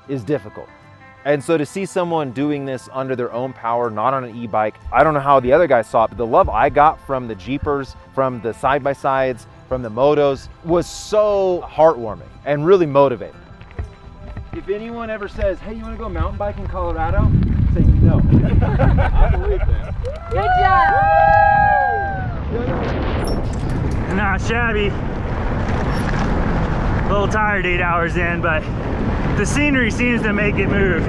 is difficult. And so to see someone doing this under their own power, not on an e-bike, I don't know how the other guys saw it, but the love I got from the Jeepers, from the side-by-sides, from the motos, was so heartwarming and really motivating. If anyone ever says, hey, you wanna go mountain biking in Colorado? Say no. I believe that. Good job! Not shabby. A little tired 8 hours in, but the scenery seems to make it move.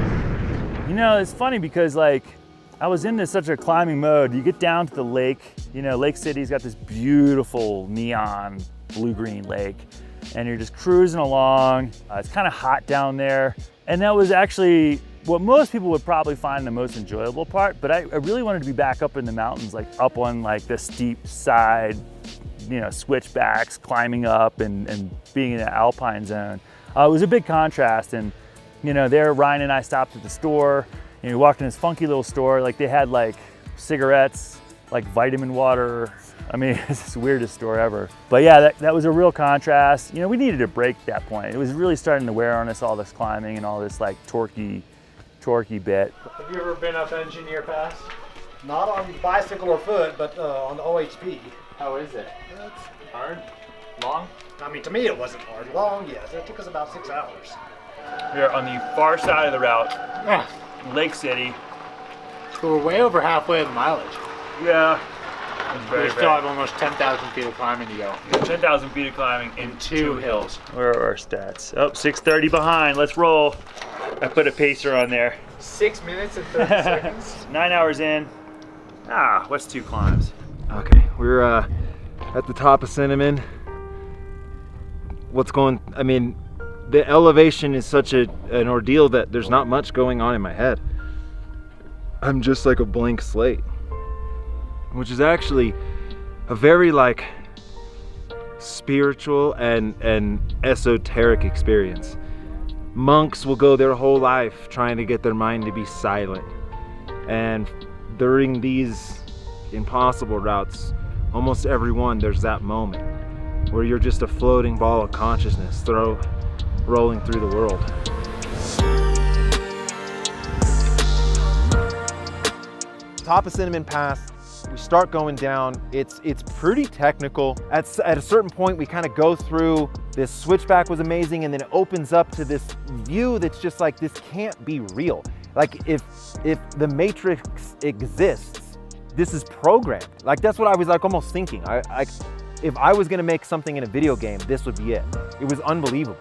You know, it's funny because like I was into such a climbing mode. You get down to the lake, you know, Lake City's got this beautiful neon blue-green lake, and you're just cruising along. It's kind of hot down there. And that was actually what most people would probably find the most enjoyable part, but I really wanted to be back up in the mountains, like up on like the steep side, you know, switchbacks, climbing up and being in the alpine zone. It was a big contrast, and you know, there Ryan and I stopped at the store, and we walked in this funky little store, like they had like cigarettes, like vitamin water. I mean, it's the weirdest store ever. But yeah, that was a real contrast. You know, we needed a break at that point. It was really starting to wear on us, all this climbing and all this like torquey bit. Have you ever been up Engineer Pass? Not on bicycle or foot, but on the OHP. How is it? It's Hard? Long? I mean, to me, it wasn't hard. Long, yes. It took us about 6 hours. We're on the far side of the route, Lake City. So we're way over halfway of the mileage. Yeah. We still have almost 10,000 feet of climbing to go. 10,000 feet of climbing in 2 hills. hills. Where are our stats? Oh, 6:30 behind. Let's roll. I put a pacer on there. 6 minutes and 30 seconds. 9 hours in. What's 2 climbs? Okay, we're at the top of Cinnamon. I mean, the elevation is such an ordeal that there's not much going on in my head. I'm just like a blank slate, which is actually a very like spiritual and esoteric experience. Monks will go their whole life trying to get their mind to be silent, and during these impossible routes, almost every one, there's that moment where you're just a floating ball of consciousness rolling through the world. Top of Cinnamon Pass, we start going down. It's pretty technical. At a certain point, we kind of go through, this switchback was amazing, and then it opens up to this view that's just like, this can't be real. Like if the Matrix exists, this is programmed. Like that's what I was like almost thinking. If I was gonna make something in a video game, this would be it. It was unbelievable.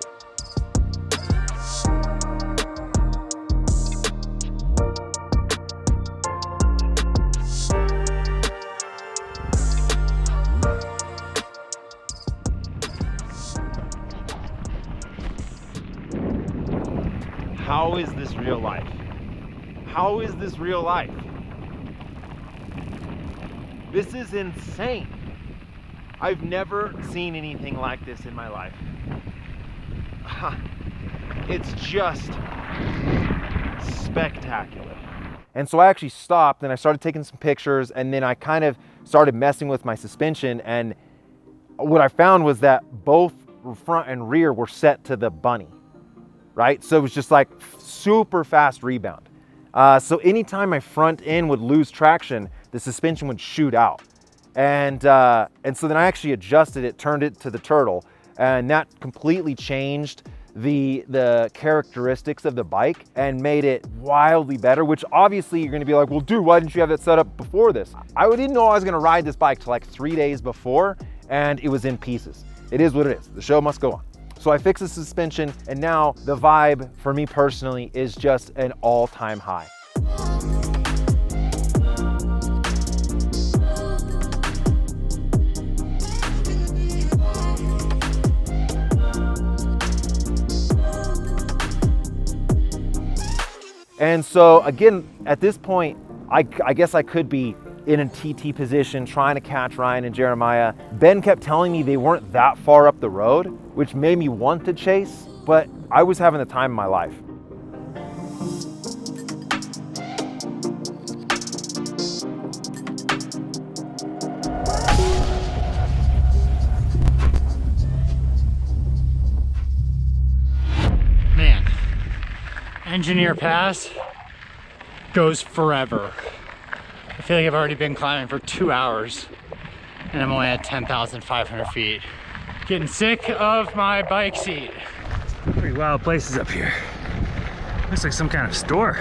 How is this real life? How is this real life? This is insane. I've never seen anything like this in my life. It's just spectacular. And so I actually stopped and I started taking some pictures, and then I kind of started messing with my suspension, and what I found was that both front and rear were set to the bunny, right? So it was just like super fast rebound. So anytime my front end would lose traction, the suspension would shoot out. And so then I actually adjusted it, turned it to the turtle, and that completely changed the characteristics of the bike and made it wildly better, which obviously you're gonna be like, well, dude, why didn't you have that set up before this? I didn't know I was gonna ride this bike till like 3 days before, and it was in pieces. It is what it is. The show must go on. So I fixed the suspension, and now the vibe for me personally is just an all-time high. And so again, at this point, I guess I could be in a TT position trying to catch Ryan and Jeremiah. Ben kept telling me they weren't that far up the road, which made me want to chase, but I was having the time of my life. Man, Engineer Pass goes forever. I feel like I've already been climbing for 2 hours and I'm only at 10,500 feet. Getting sick of my bike seat. Pretty wild places up here. Looks like some kind of store.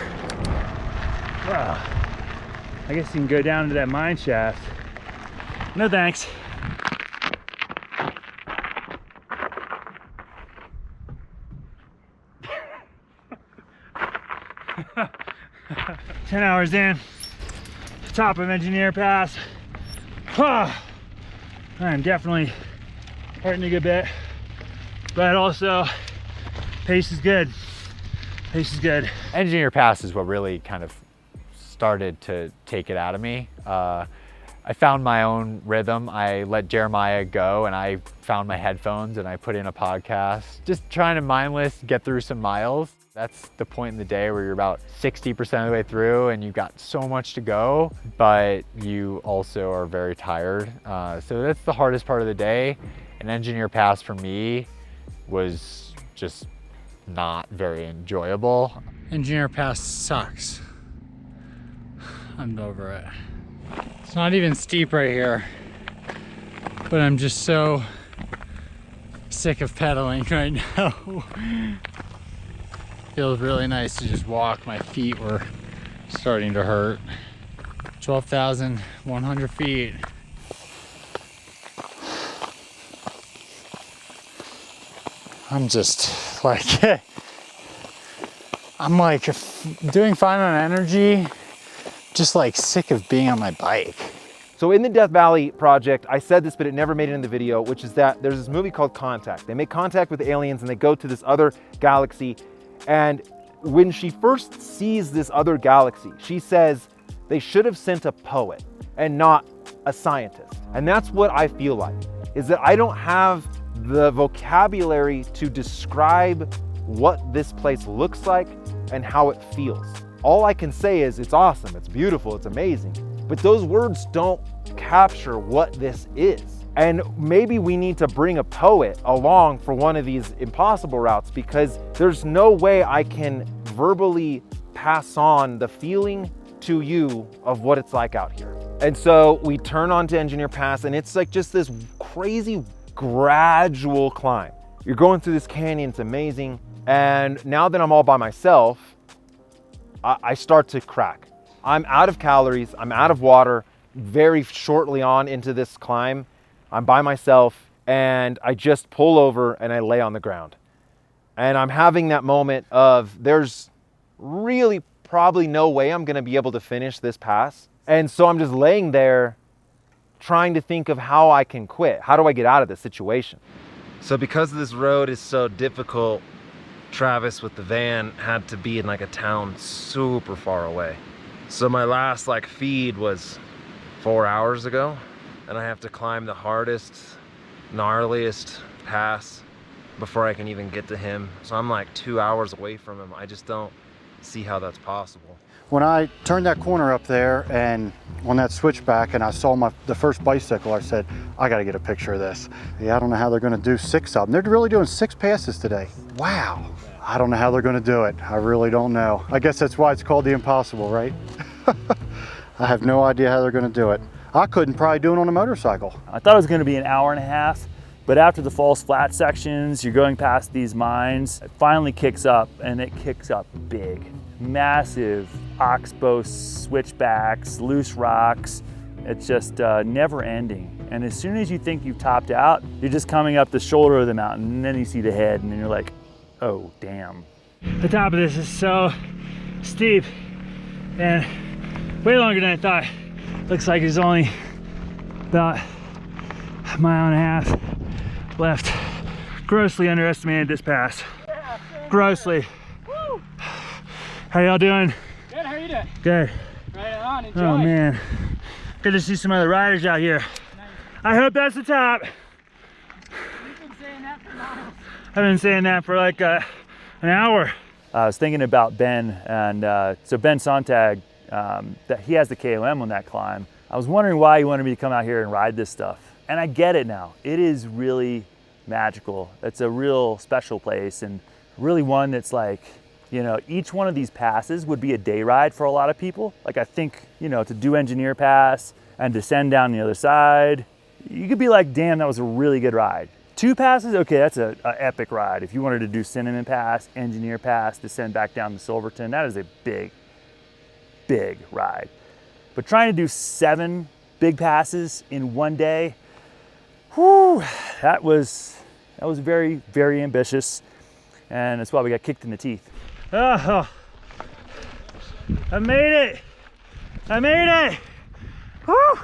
Wow. I guess you can go down to that mine shaft. No thanks. Ten hours in, top of Engineer Pass. I'm definitely hurting a good bit, but also pace is good. Pace is good. Engineer Pass is what really kind of started to take it out of me. I found my own rhythm. I let Jeremiah go and I found my headphones and I put in a podcast. Just trying to mindless get through some miles. That's the point in the day where you're about 60% of the way through and you've got so much to go, but you also are very tired. So that's the hardest part of the day. And Engineer Pass for me was just not very enjoyable. Engineer Pass sucks. I'm over it. It's not even steep right here, but I'm just so sick of pedaling right now. Feels really nice to just walk. My feet were starting to hurt. 12,100 feet. I'm just like, I'm like doing fine on energy, just like sick of being on my bike. So in the Death Valley project, I said this, but it never made it in the video, which is that there's this movie called Contact. They make contact with aliens and they go to this other galaxy. And when she first sees this other galaxy, she says they should have sent a poet and not a scientist. And that's what I feel like, is that I don't have the vocabulary to describe what this place looks like and how it feels. All I can say is it's awesome, it's beautiful, it's amazing. But those words don't capture what this is. And maybe we need to bring a poet along for one of these impossible routes, because there's no way I can verbally pass on the feeling to you of what it's like out here. And so we turn onto Engineer Pass, and it's like just this crazy gradual climb. You're going through this canyon, it's amazing. And now that I'm all by myself, I start to crack. I'm out of calories, I'm out of water, very shortly on into this climb. I'm by myself, and I just pull over and I lay on the ground. And I'm having that moment of there's really probably no way I'm gonna be able to finish this pass. And so I'm just laying there trying to think of how I can quit. How do I get out of this situation? So because this road is so difficult, Travis with the van had to be in like a town super far away. So my last like feed was 4 hours ago, and I have to climb the hardest, gnarliest pass before I can even get to him. So I'm like 2 hours away from him. I just don't see how that's possible. When I turned that corner up there and on that switchback and I saw the first bicycle, I said, I gotta get a picture of this. Yeah, I don't know how they're gonna do 6 of them. They're really doing 6 passes today. Wow. I don't know how they're gonna do it. I really don't know. I guess that's why it's called the impossible, right? I have no idea how they're gonna do it. I couldn't probably do it on a motorcycle. I thought it was gonna be an hour and a half, but after the false flat sections, you're going past these mines, it finally kicks up, and it kicks up big. Massive oxbow switchbacks, loose rocks. It's just never ending. And as soon as you think you've topped out, you're just coming up the shoulder of the mountain, and then you see the head, and then you're like, oh, damn. The top of this is so steep and way longer than I thought. Looks like there's only about a mile and a half left. Grossly underestimated this pass. Grossly. Woo. How y'all doing? Good, how are you doing? Good. Right on, enjoy. Oh man, good to see some other riders out here. Nice. I hope that's the top. You've been saying that for miles. I've been saying that for like an hour. I was thinking about Ben, and so Ben Sontag, that he has the KOM on that climb. I was wondering why he wanted me to come out here and ride this stuff. And I get it now. It is really magical. It's a real special place, and really one that's like, you know, each one of these passes would be a day ride for a lot of people. Like I think, you know, to do Engineer Pass and descend down the other side, you could be like, damn, that was a really good ride. 2 passes, okay, that's an epic ride. If you wanted to do Cinnamon Pass, Engineer Pass, descend back down to Silverton, that is a big, big ride. But trying to do 7 big passes in one day, whew, that was very, very ambitious. And that's why we got kicked in the teeth. Oh, I made it! I made it! Woo!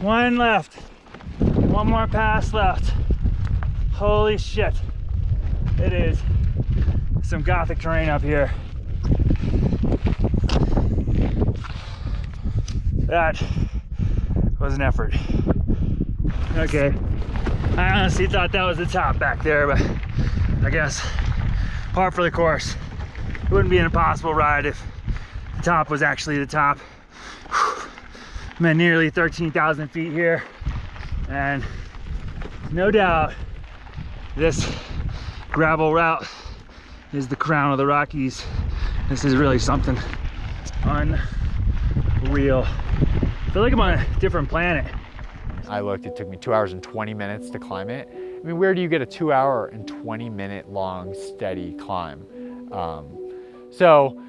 One left. One more pass left. Holy shit. It is some gothic terrain up here. That was an effort. Okay. I honestly thought that was the top back there, but I guess par for the course. It wouldn't be an impossible ride if the top was actually the top. I'm at nearly 13,000 feet here, and no doubt this gravel route is the crown of the Rockies. This is really something unreal. I feel like I'm on a different planet. I looked, it took me 2 hours and 20 minutes to climb it. I mean, where do you get a 2 hour and 20 minute long steady climb? So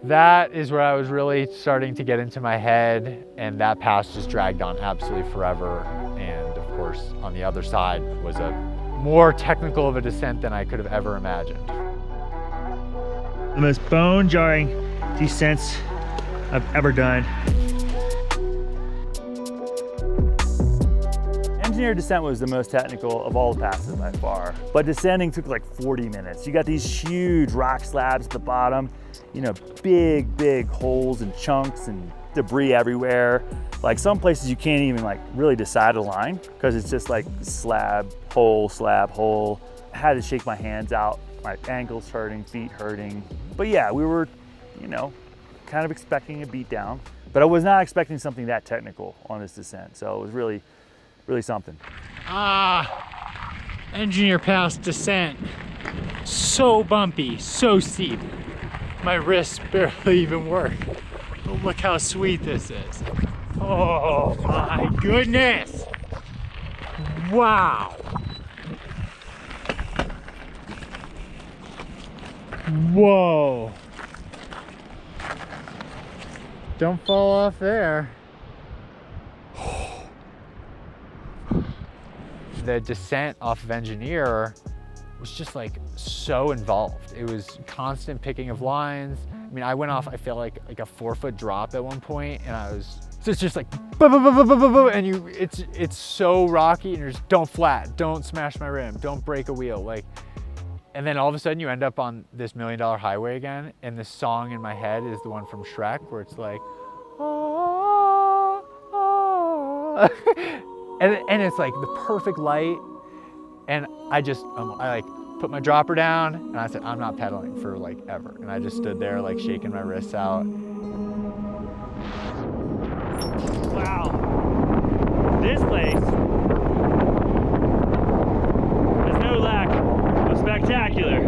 that is where I was really starting to get into my head, and that pass just dragged on absolutely forever. And of course, on the other side was a more technical of a descent than I could have ever imagined. The most bone-jarring descents I've ever done. Engineer descent was the most technical of all the passes by far, but descending took like 40 minutes. You got these huge rock slabs at the bottom, you know, big holes and chunks and debris everywhere. Like some places you can't even like really decide a line because it's just like slab, hole. I had to shake my hands out, my ankles hurting, feet hurting. But yeah, we were, you know, kind of expecting a beat down. But I was not expecting something that technical on this descent. So it was really, really something. Engineer Pass descent. So bumpy, so steep. My wrists barely even work. But look how sweet this is. Oh my goodness. Wow. Whoa. Don't fall off there. The descent off of Engineer was just like so involved. It was constant picking of lines. I mean, I went off, I felt like a 4-foot drop at one point, and so it's just like, and it's so rocky, and you're just, don't flat, don't smash my rim, don't break a wheel, like, and then all of a sudden you end up on this $1 million highway again, and the song in my head is the one from Shrek, where it's like, and it's like the perfect light, and I like put my dropper down, and I said, I'm not pedaling for like ever. And I just stood there like shaking my wrists out. Wow. This place has no lack of spectacular.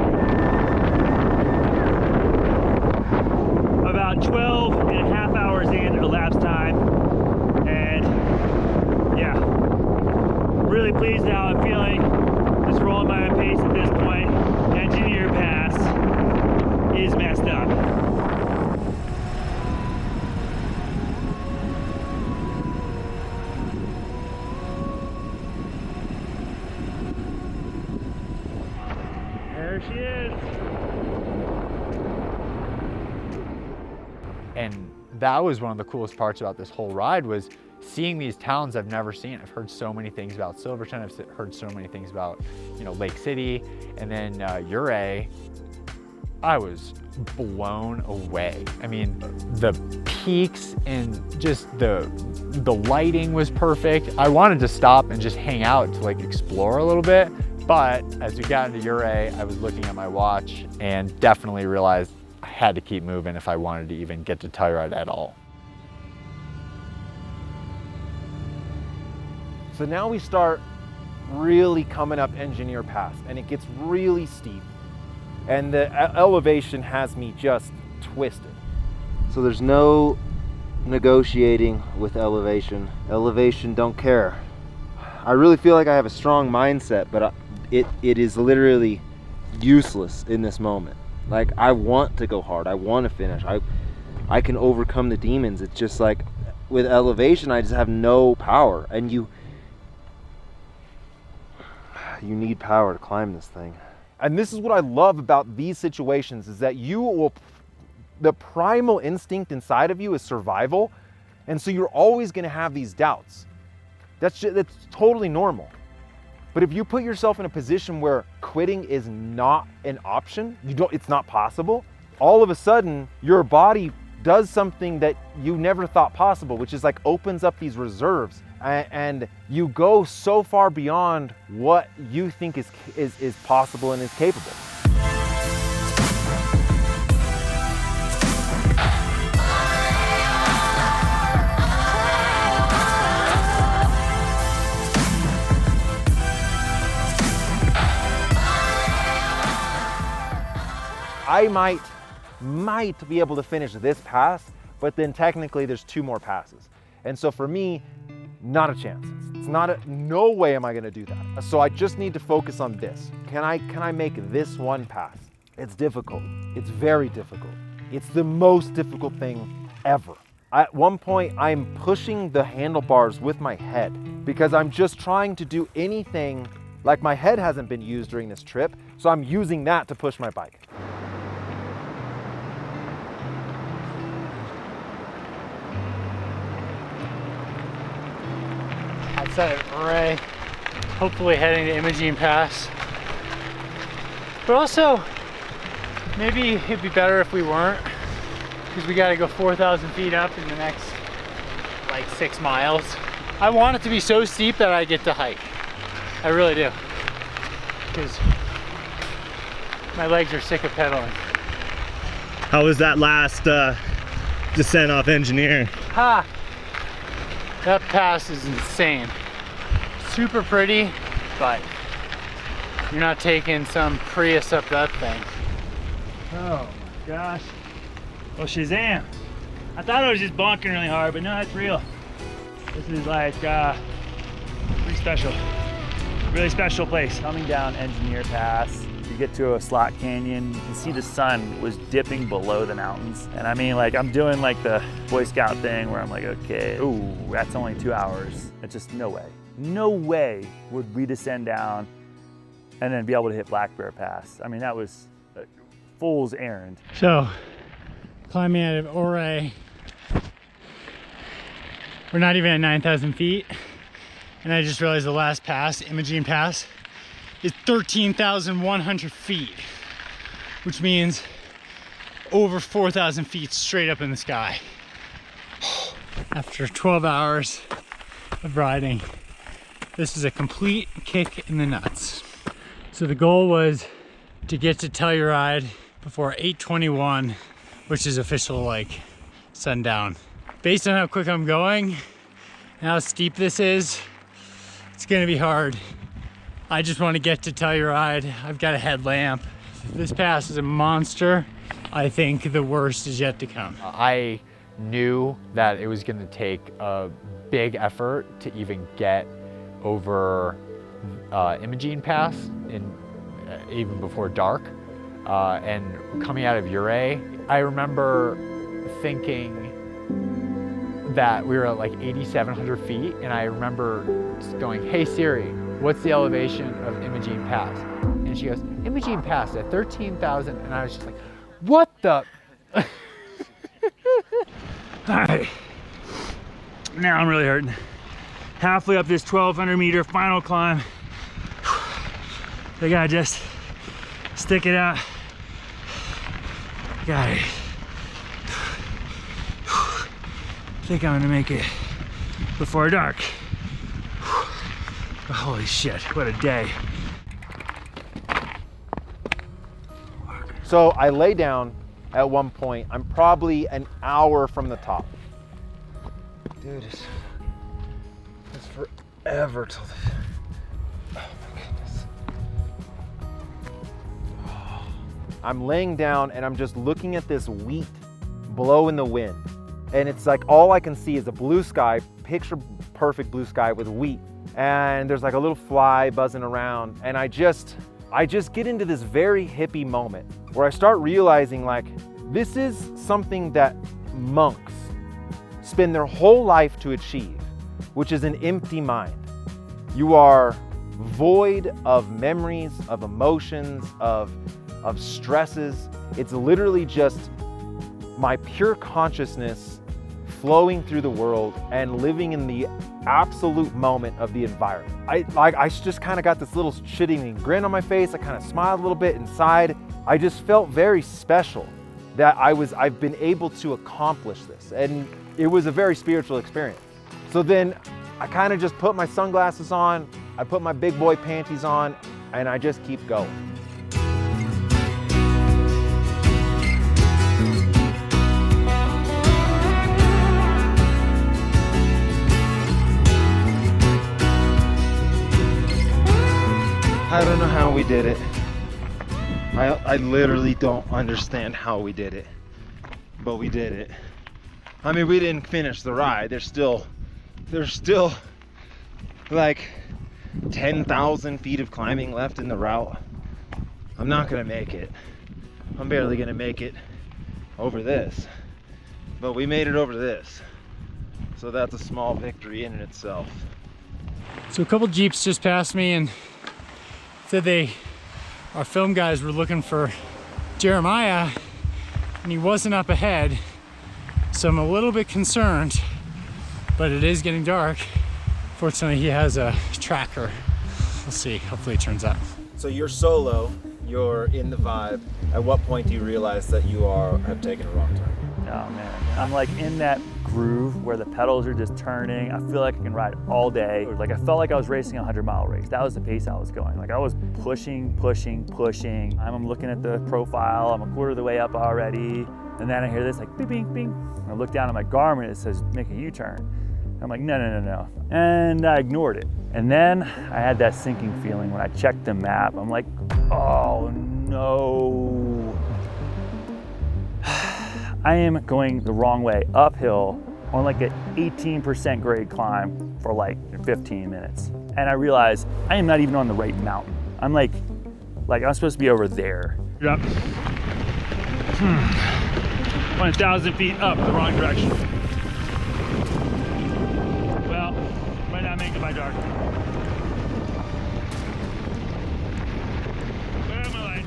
About 12 and a half hours in elapsed time. And yeah, really pleased how I'm feeling. Just rolling my own pace at this point. Engineer Pass is messed up. There she is. And that was one of the coolest parts about this whole ride, was seeing these towns I've never seen. I've heard so many things about Silverton. I've heard so many things about, you know, Lake City, and then Ouray. I was blown away. I mean, the peaks and just the lighting was perfect. I wanted to stop and just hang out to like explore a little bit, but as we got into Ouray, I was looking at my watch and definitely realized I had to keep moving if I wanted to even get to Telluride at all. So now we start really coming up Engineer Pass, and it gets really steep, and the elevation has me just twisted. So there's no negotiating with elevation. Elevation don't care. I really feel like I have a strong mindset, but it is literally useless in this moment. Like, I want to go hard, I want to finish, I can overcome the demons. It's just like with elevation, I just have no power, and you need power to climb this thing. And this is what I love about these situations, is that the primal instinct inside of you is survival. And so you're always gonna have these doubts. That's totally normal. But if you put yourself in a position where quitting is not an option, it's not possible, all of a sudden your body does something that you never thought possible, which is like opens up these reserves, and you go so far beyond what you think is possible and is capable. I might be able to finish this pass, but then technically there's 2 more passes. And so for me, not a chance. It's no way am I gonna do that. So I just need to focus on this. Can I make this one pass? It's difficult. It's very difficult. It's the most difficult thing ever. At one point, I'm pushing the handlebars with my head because I'm just trying to do anything. Like, my head hasn't been used during this trip, so I'm using that to push my bike. Outside of Ouray, hopefully heading to Imogene Pass. But also, maybe it'd be better if we weren't, because we gotta go 4,000 feet up in the next like 6 miles. I want it to be so steep that I get to hike. I really do, because my legs are sick of pedaling. How was that last descent off Engineer? Ha! That pass is insane. Super pretty, but you're not taking some Prius up that thing. Oh my gosh. Oh, Shazam. I thought I was just bonking really hard, but no, it's real. This is like pretty special. Really special place. Coming down Engineer Pass, you get to a slot canyon, you can see the sun was dipping below the mountains. And I mean, like, I'm doing like the Boy Scout thing where I'm like, okay, ooh, that's only 2 hours. It's just no way. No way would we descend down and then be able to hit Black Bear Pass. I mean, that was a fool's errand. So, climbing out of Ouray, we're not even at 9,000 feet. And I just realized the last pass, Imogene Pass, is 13,100 feet, which means over 4,000 feet straight up in the sky. After 12 hours of riding, this is a complete kick in the nuts. So the goal was to get to Telluride before 8:21, which is official like sundown. Based on how quick I'm going and how steep this is, it's gonna be hard. I just want to get to Telluride. I've got a headlamp. This pass is a monster. I think the worst is yet to come. I knew that it was gonna take a big effort to even get over Imogene Pass even before dark. And coming out of Ouray, I remember thinking that we were at like 8,700 feet, and I remember just going, hey Siri, what's the elevation of Imogene Pass? And she goes, Imogene Pass at 13,000, and I was just like, what the? All right, now I'm really hurting. Halfway up this 1,200 meter final climb. I gotta just stick it out. Got it. I think I'm gonna make it before dark. Holy shit, what a day. So I lay down at one point. I'm probably an hour from the top. Dude, it's forever till the... Oh my goodness. I'm laying down and I'm just looking at this wheat blow in the wind. And it's like all I can see is a blue sky, picture perfect blue sky with wheat. And there's like a little fly buzzing around. And I just get into this very hippie moment where I start realizing like, this is something that monks spend their whole life to achieve, which is an empty mind. You are void of memories, of emotions, of stresses. It's literally just my pure consciousness flowing through the world and living in the absolute moment of the environment. I just kind of got this little shitty grin on my face. I kind of smiled a little bit inside. I just felt very special that I've been able to accomplish this. And it was a very spiritual experience. So then I kind of just put my sunglasses on, I put my big boy panties on, and I just keep going. I don't know how we did it. I literally don't understand how we did it, but we did it. I mean, we didn't finish the ride. There's still like 10,000 feet of climbing left in the route. I'm not gonna make it. I'm barely gonna make it over this, but we made it over this. So that's a small victory in itself. So a couple Jeeps just passed me and said our film guys were looking for Jeremiah and he wasn't up ahead. So I'm a little bit concerned, but it is getting dark. Fortunately, he has a tracker. We'll see, hopefully it turns out. So you're solo, you're in the vibe. At what point do you realize that you have taken a wrong turn? Oh man, I'm like in that groove where the pedals are just turning. I feel like I can ride all day. Like I felt like I was racing a 100-mile race. That was the pace I was going. Like I was pushing. I'm looking at the profile. I'm a quarter of the way up already. And then I hear this like bing, bing, bing. I look down at my Garmin, it says make a U-turn. I'm like, no. And I ignored it. And then I had that sinking feeling when I checked the map. I'm like, oh no. I am going the wrong way uphill on like an 18% grade climb for like 15 minutes. And I realized I am not even on the right mountain. I'm like I'm supposed to be over there. Yep. 1,000 feet up the wrong direction. Well, might not make it by dark. Where am I light?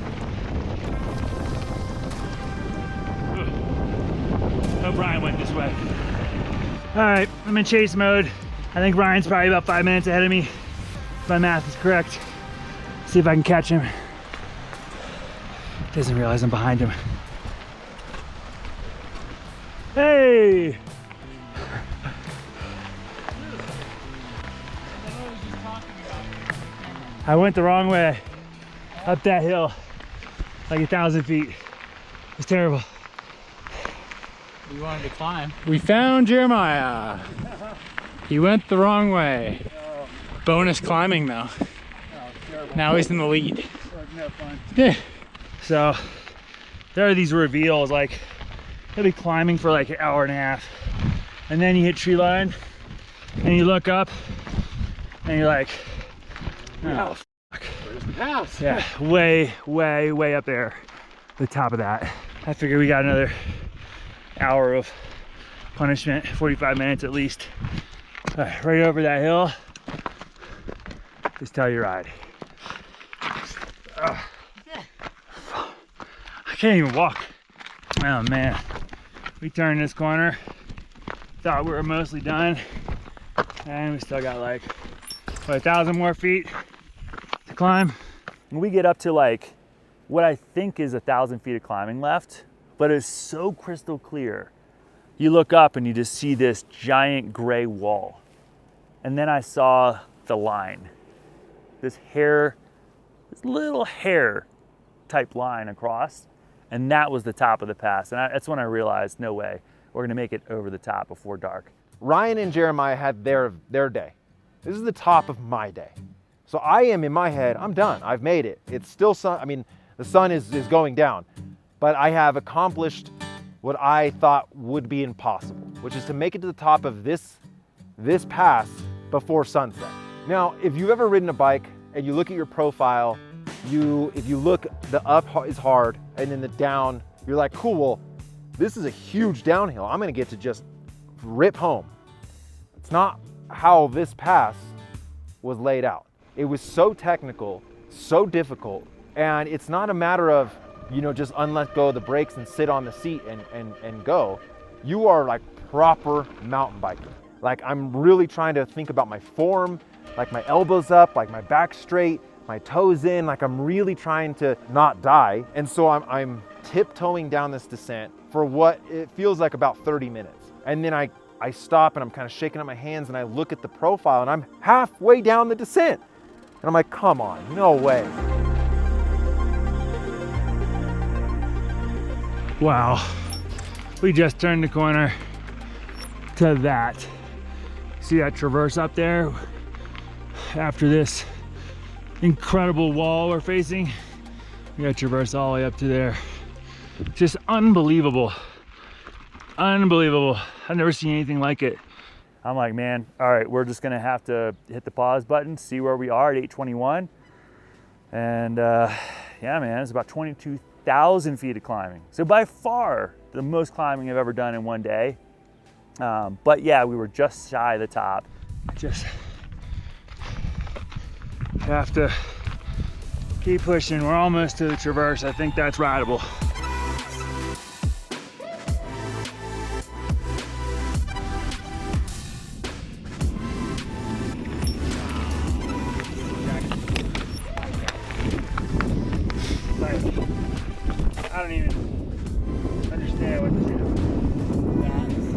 Hope Ryan went this way. All right, I'm in chase mode. I think Ryan's probably about 5 minutes ahead of me, if my math is correct. See if I can catch him. Doesn't realize I'm behind him. Hey! I went the wrong way up that hill, like 1,000 feet. It was terrible. We wanted to climb. We found Jeremiah. He went the wrong way. Bonus climbing though. Now he's in the lead. No fun. Yeah. So there are these reveals, like you'll be climbing for like an hour and a half, and then you hit tree line, and you look up, and you're like, oh fuck. Where's the house? Yeah, way up there, the top of that. I figure we got another hour of punishment, 45 minutes at least. Right over that hill is Telluride. I can't even walk. Oh man, we turned this corner, thought we were mostly done, and we still got like, what, 1,000 more feet to climb. When we get up to like what I think is 1,000 feet of climbing left, but it's so crystal clear. You look up and you just see this giant gray wall. And then I saw the line, this little hair type line across. And that was the top of the pass. And that's when I realized, no way, we're gonna make it over the top before dark. Ryan and Jeremiah had their day. This is the top of my day. So I am in my head, I'm done, I've made it. It's still sun, I mean, the sun is going down, but I have accomplished what I thought would be impossible, which is to make it to the top of this pass before sunset. Now, if you've ever ridden a bike and you look at your profile, if you look, the up is hard and then the down, you're like, cool, well, this is a huge downhill. I'm gonna get to just rip home. It's not how this pass was laid out. It was so technical, so difficult, and it's not a matter of, you know, just unlet go of the brakes and sit on the seat and go. You are like proper mountain biking. Like I'm really trying to think about my form, like my elbows up, like my back straight, my toes in, like I'm really trying to not die. And so I'm tiptoeing down this descent for what it feels like about 30 minutes. And then I stop and I'm kind of shaking up my hands and I look at the profile and I'm halfway down the descent. And I'm like, come on, no way. Wow, we just turned the corner to that. See that traverse up there? After this incredible wall we're facing, we got traverse all the way up to there. Just unbelievable, unbelievable. I've never seen anything like it. I'm like, man, all right, we're just gonna have to hit the pause button, see where we are at 8:21. And yeah, man, it's about 22,000 feet of climbing. So by far the most climbing I've ever done in one day. But yeah, we were just shy of the top. Just have to keep pushing. We're almost to the traverse. I think that's rideable. I don't even understand what to do.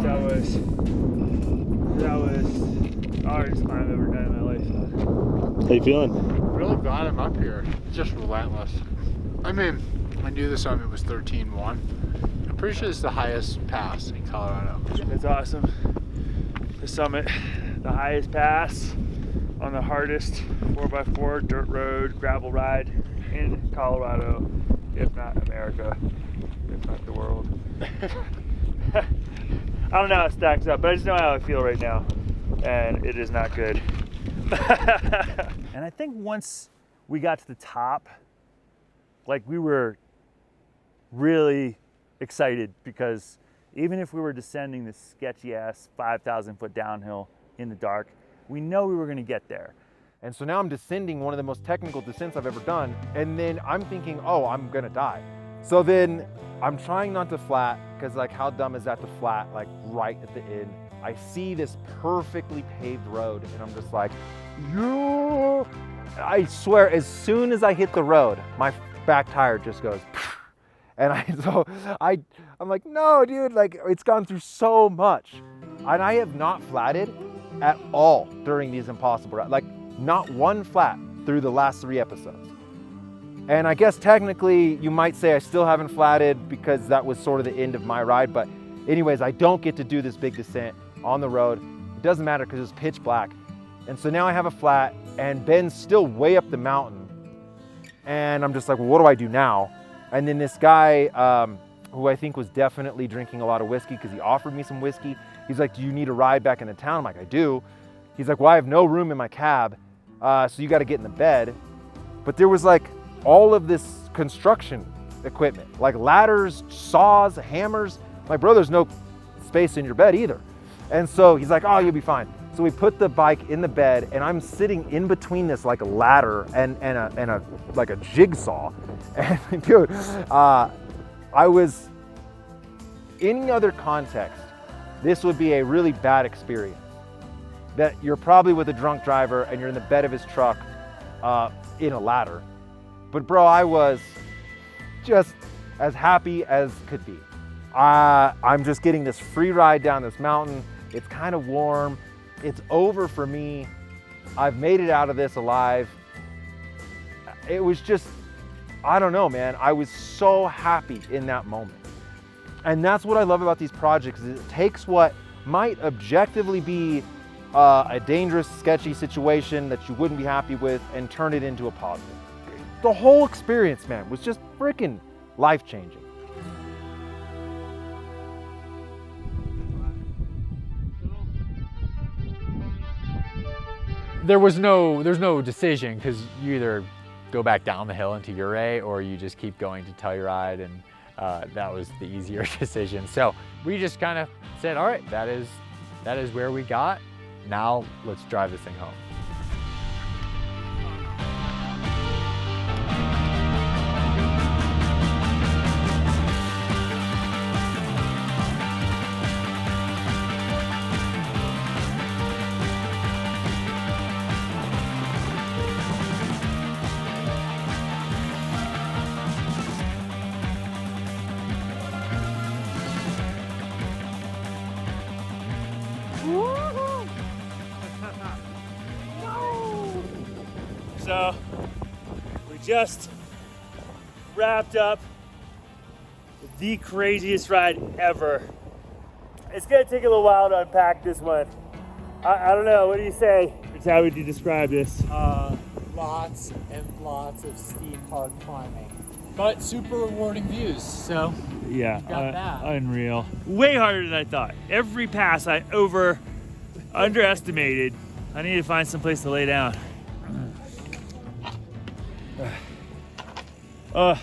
That was How you feeling? Really glad I'm up here. It's just relentless. I mean, I knew the summit was 13.1. I'm pretty sure it's the highest pass in Colorado. It's awesome. The summit, the highest pass on the hardest 4x4 dirt road gravel ride in Colorado, if not America, if not the world. I don't know how it stacks up, but I just know how I feel right now, and it is not good. And I think once we got to the top, like, we were really excited, because even if we were descending this sketchy ass 5,000 foot downhill in the dark, we know we were gonna get there. And so now I'm descending one of the most technical descents I've ever done. And then I'm thinking, oh, I'm gonna die. So then I'm trying not to flat, because like, how dumb is that to flat, like right at the end. I see this perfectly paved road and I'm just like, yeah. I swear, as soon as I hit the road, my back tire just goes, and I'm like, no, dude, like, it's gone through so much. And I have not flatted at all during these impossible rides. Like, not one flat through the last 3 episodes. And I guess technically you might say I still haven't flatted, because that was sort of the end of my ride. But anyways, I don't get to do this big descent on the road. It doesn't matter because it's pitch black. And so now I have a flat, and Ben's still way up the mountain. And I'm just like, well, what do I do now? And then this guy, who I think was definitely drinking a lot of whiskey, because he offered me some whiskey. He's like, do you need a ride back into town? I'm like, I do. He's like, well, I have no room in my cab, so you got to get in the bed. But there was like all of this construction equipment, like ladders, saws, hammers. Like, bro, there's no space in your bed either. And so he's like, oh, you'll be fine. So we put the bike in the bed, and I'm sitting in between this like a ladder and a like a jigsaw. And dude, I was, any other context, this would be a really bad experience. That you're probably with a drunk driver and you're in the bed of his truck in a ladder. But bro, I was just as happy as could be. I'm just getting this free ride down this mountain. It's kind of warm. It's over for me. I've made it out of this alive. It was just, I don't know, man. I was so happy in that moment. And that's what I love about these projects, is it takes what might objectively be a dangerous, sketchy situation that you wouldn't be happy with and turn it into a positive. The whole experience, man, was just freaking life-changing. There's no decision, because you either go back down the hill into Ouray or you just keep going to Telluride, and that was the easier decision. So we just kind of said, all right, that is where we got. Now let's drive this thing home. So we just wrapped up the craziest ride ever. It's gonna take a little while to unpack this one. I don't know, what do you say? How would you describe this? Lots and lots of steep, hard climbing, but super rewarding views. So yeah, got that. Unreal. Way harder than I thought. Every pass I underestimated. I need to find some place to lay down. Oh,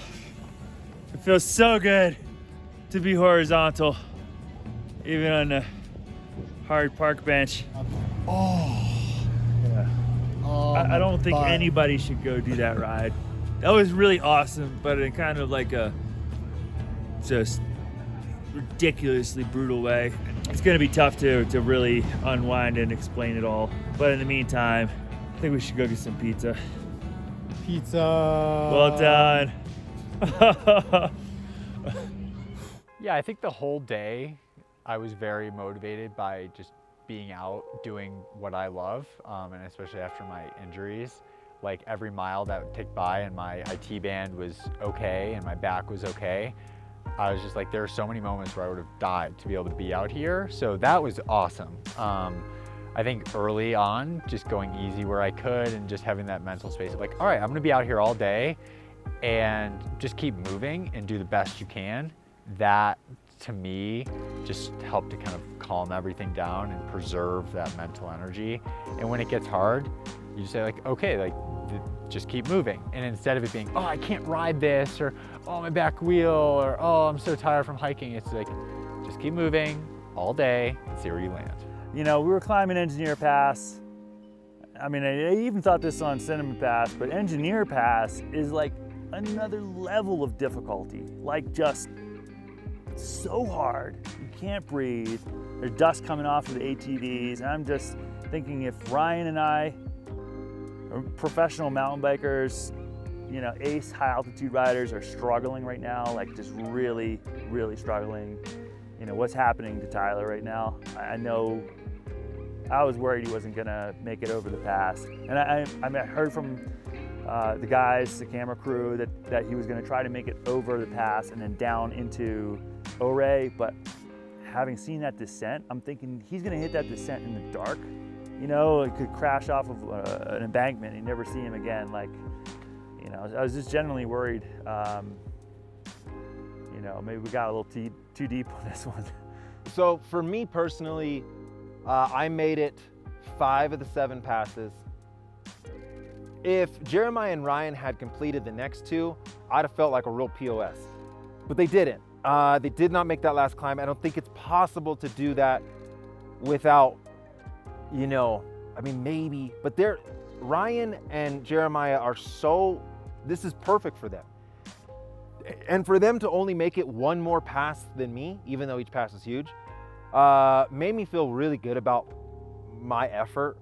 it feels so good to be horizontal, even on the hard park bench. Yeah. I don't think anybody should go do that ride. That was really awesome, but in kind of like a just ridiculously brutal way. It's gonna be tough to really unwind and explain it all. But in the meantime, I think we should go get some pizza. Pizza. Well done. Yeah, I think the whole day I was very motivated by just being out doing what I love, and especially after my injuries. Like every mile that would tick by and my IT band was okay and my back was okay, I was just like, there are so many moments where I would have died to be able to be out here. So that was awesome. I think early on, just going easy where I could and just having that mental space of like, all right, I'm gonna be out here all day and just keep moving and do the best you can. That to me just helped to kind of calm everything down and preserve that mental energy. And when it gets hard, you just say like, okay, like just keep moving. And instead of it being, oh, I can't ride this, or oh, my back wheel, or oh, I'm so tired from hiking, it's like, just keep moving all day and see where you land. You know, we were climbing Engineer Pass. I mean, I even thought this on Cinnamon Pass, but Engineer Pass is like another level of difficulty. Like just so hard. You can't breathe. There's dust coming off of the ATVs. And I'm just thinking if Ryan and I, professional mountain bikers, you know, ace high altitude riders are struggling right now, like just really, really struggling. You know, what's happening to Tyler right now? I know I was worried he wasn't gonna make it over the pass. And I heard from the guys, the camera crew, that he was gonna try to make it over the pass and then down into Ouray, but having seen that descent, I'm thinking he's gonna hit that descent in the dark. You know, it could crash off of an embankment and you never see him again. Like, you know, I was just genuinely worried. You know, maybe we got a little too deep on this one. So for me personally, I made it 5 of the 7 passes. If Jeremiah and Ryan had completed the next 2, I'd have felt like a real POS, but they didn't. They did not make that last climb. I don't think it's possible to do that without, you know, I mean, maybe, but Ryan and Jeremiah are so, this is perfect for them. And for them to only make it 1 more pass than me, even though each pass is huge, made me feel really good about my effort.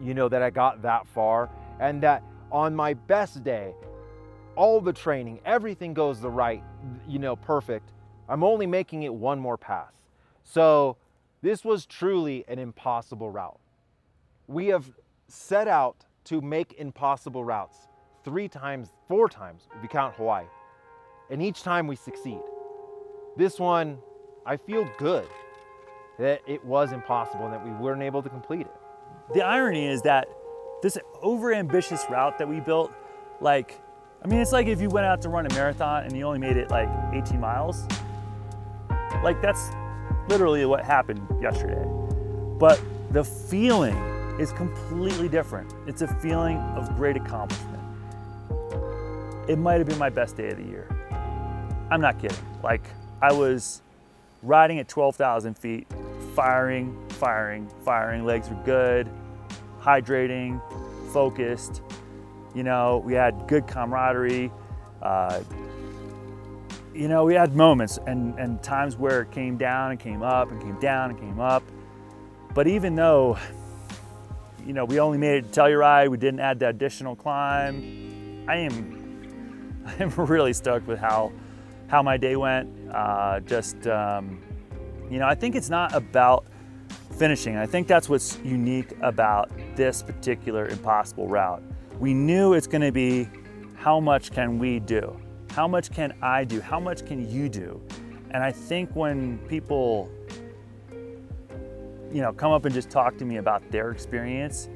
You know, that I got that far, and that on my best day, all the training, everything goes the right, you know, perfect. I'm only making it 1 more pass. So this was truly an impossible route. We have set out to make impossible routes 3 times, 4 times, if you count Hawaii. And each time we succeed. This one, I feel good that it was impossible and that we weren't able to complete it. The irony is that this overambitious route that we built, like, I mean, it's like if you went out to run a marathon and you only made it like 18 miles. Like, that's literally what happened yesterday. But the feeling is completely different. It's a feeling of great accomplishment. It might have been my best day of the year. I'm not kidding. Like, I was riding at 12,000 feet, firing, legs were good, hydrating, focused. You know, we had good camaraderie. You know, we had moments and times where it came down and came up and came down and came up. But even though, you know, we only made it to Telluride, we didn't add the additional climb, I am really stoked with how my day went. You know, I think it's not about finishing. I think that's what's unique about this particular impossible route. We knew it's gonna be, how much can we do? How much can I do? How much can you do? And I think when people, you know, come up and just talk to me about their experience,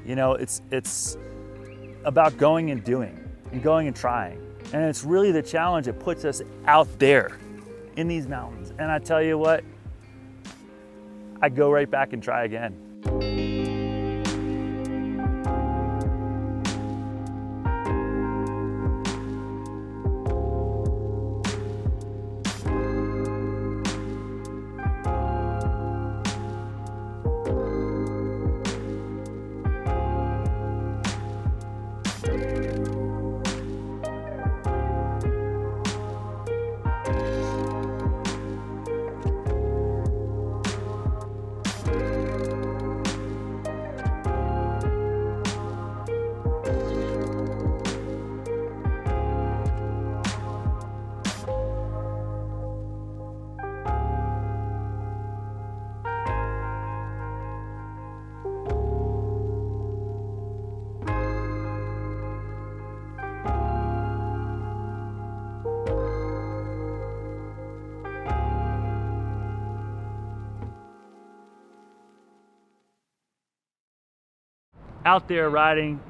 you know, it's about going and doing and going and trying. And it's really the challenge that puts us out there in these mountains. And I tell you what, I'd go right back and try again. out there riding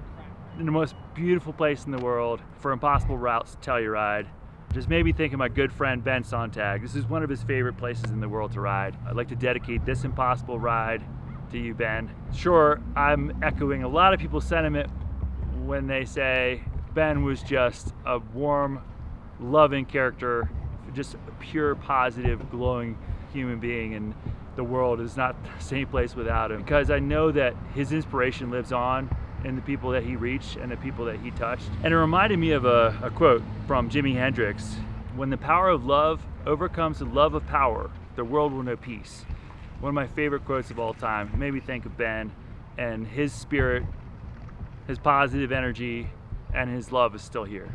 in the most beautiful place in the world for impossible routes to Telluride. Just made me think of my good friend Ben Sontag. This is one of his favorite places in the world to ride. I'd like to dedicate this impossible ride to you, Ben. Sure, I'm echoing a lot of people's sentiment when they say Ben was just a warm, loving character, just a pure, positive, glowing human being, and the world is not the same place without him. Because I know that his inspiration lives on in the people that he reached and the people that he touched. And it reminded me of a quote from Jimi Hendrix: "When the power of love overcomes the love of power, the world will know peace." One of my favorite quotes of all time. It made me think of Ben and his spirit, his positive energy, and his love is still here.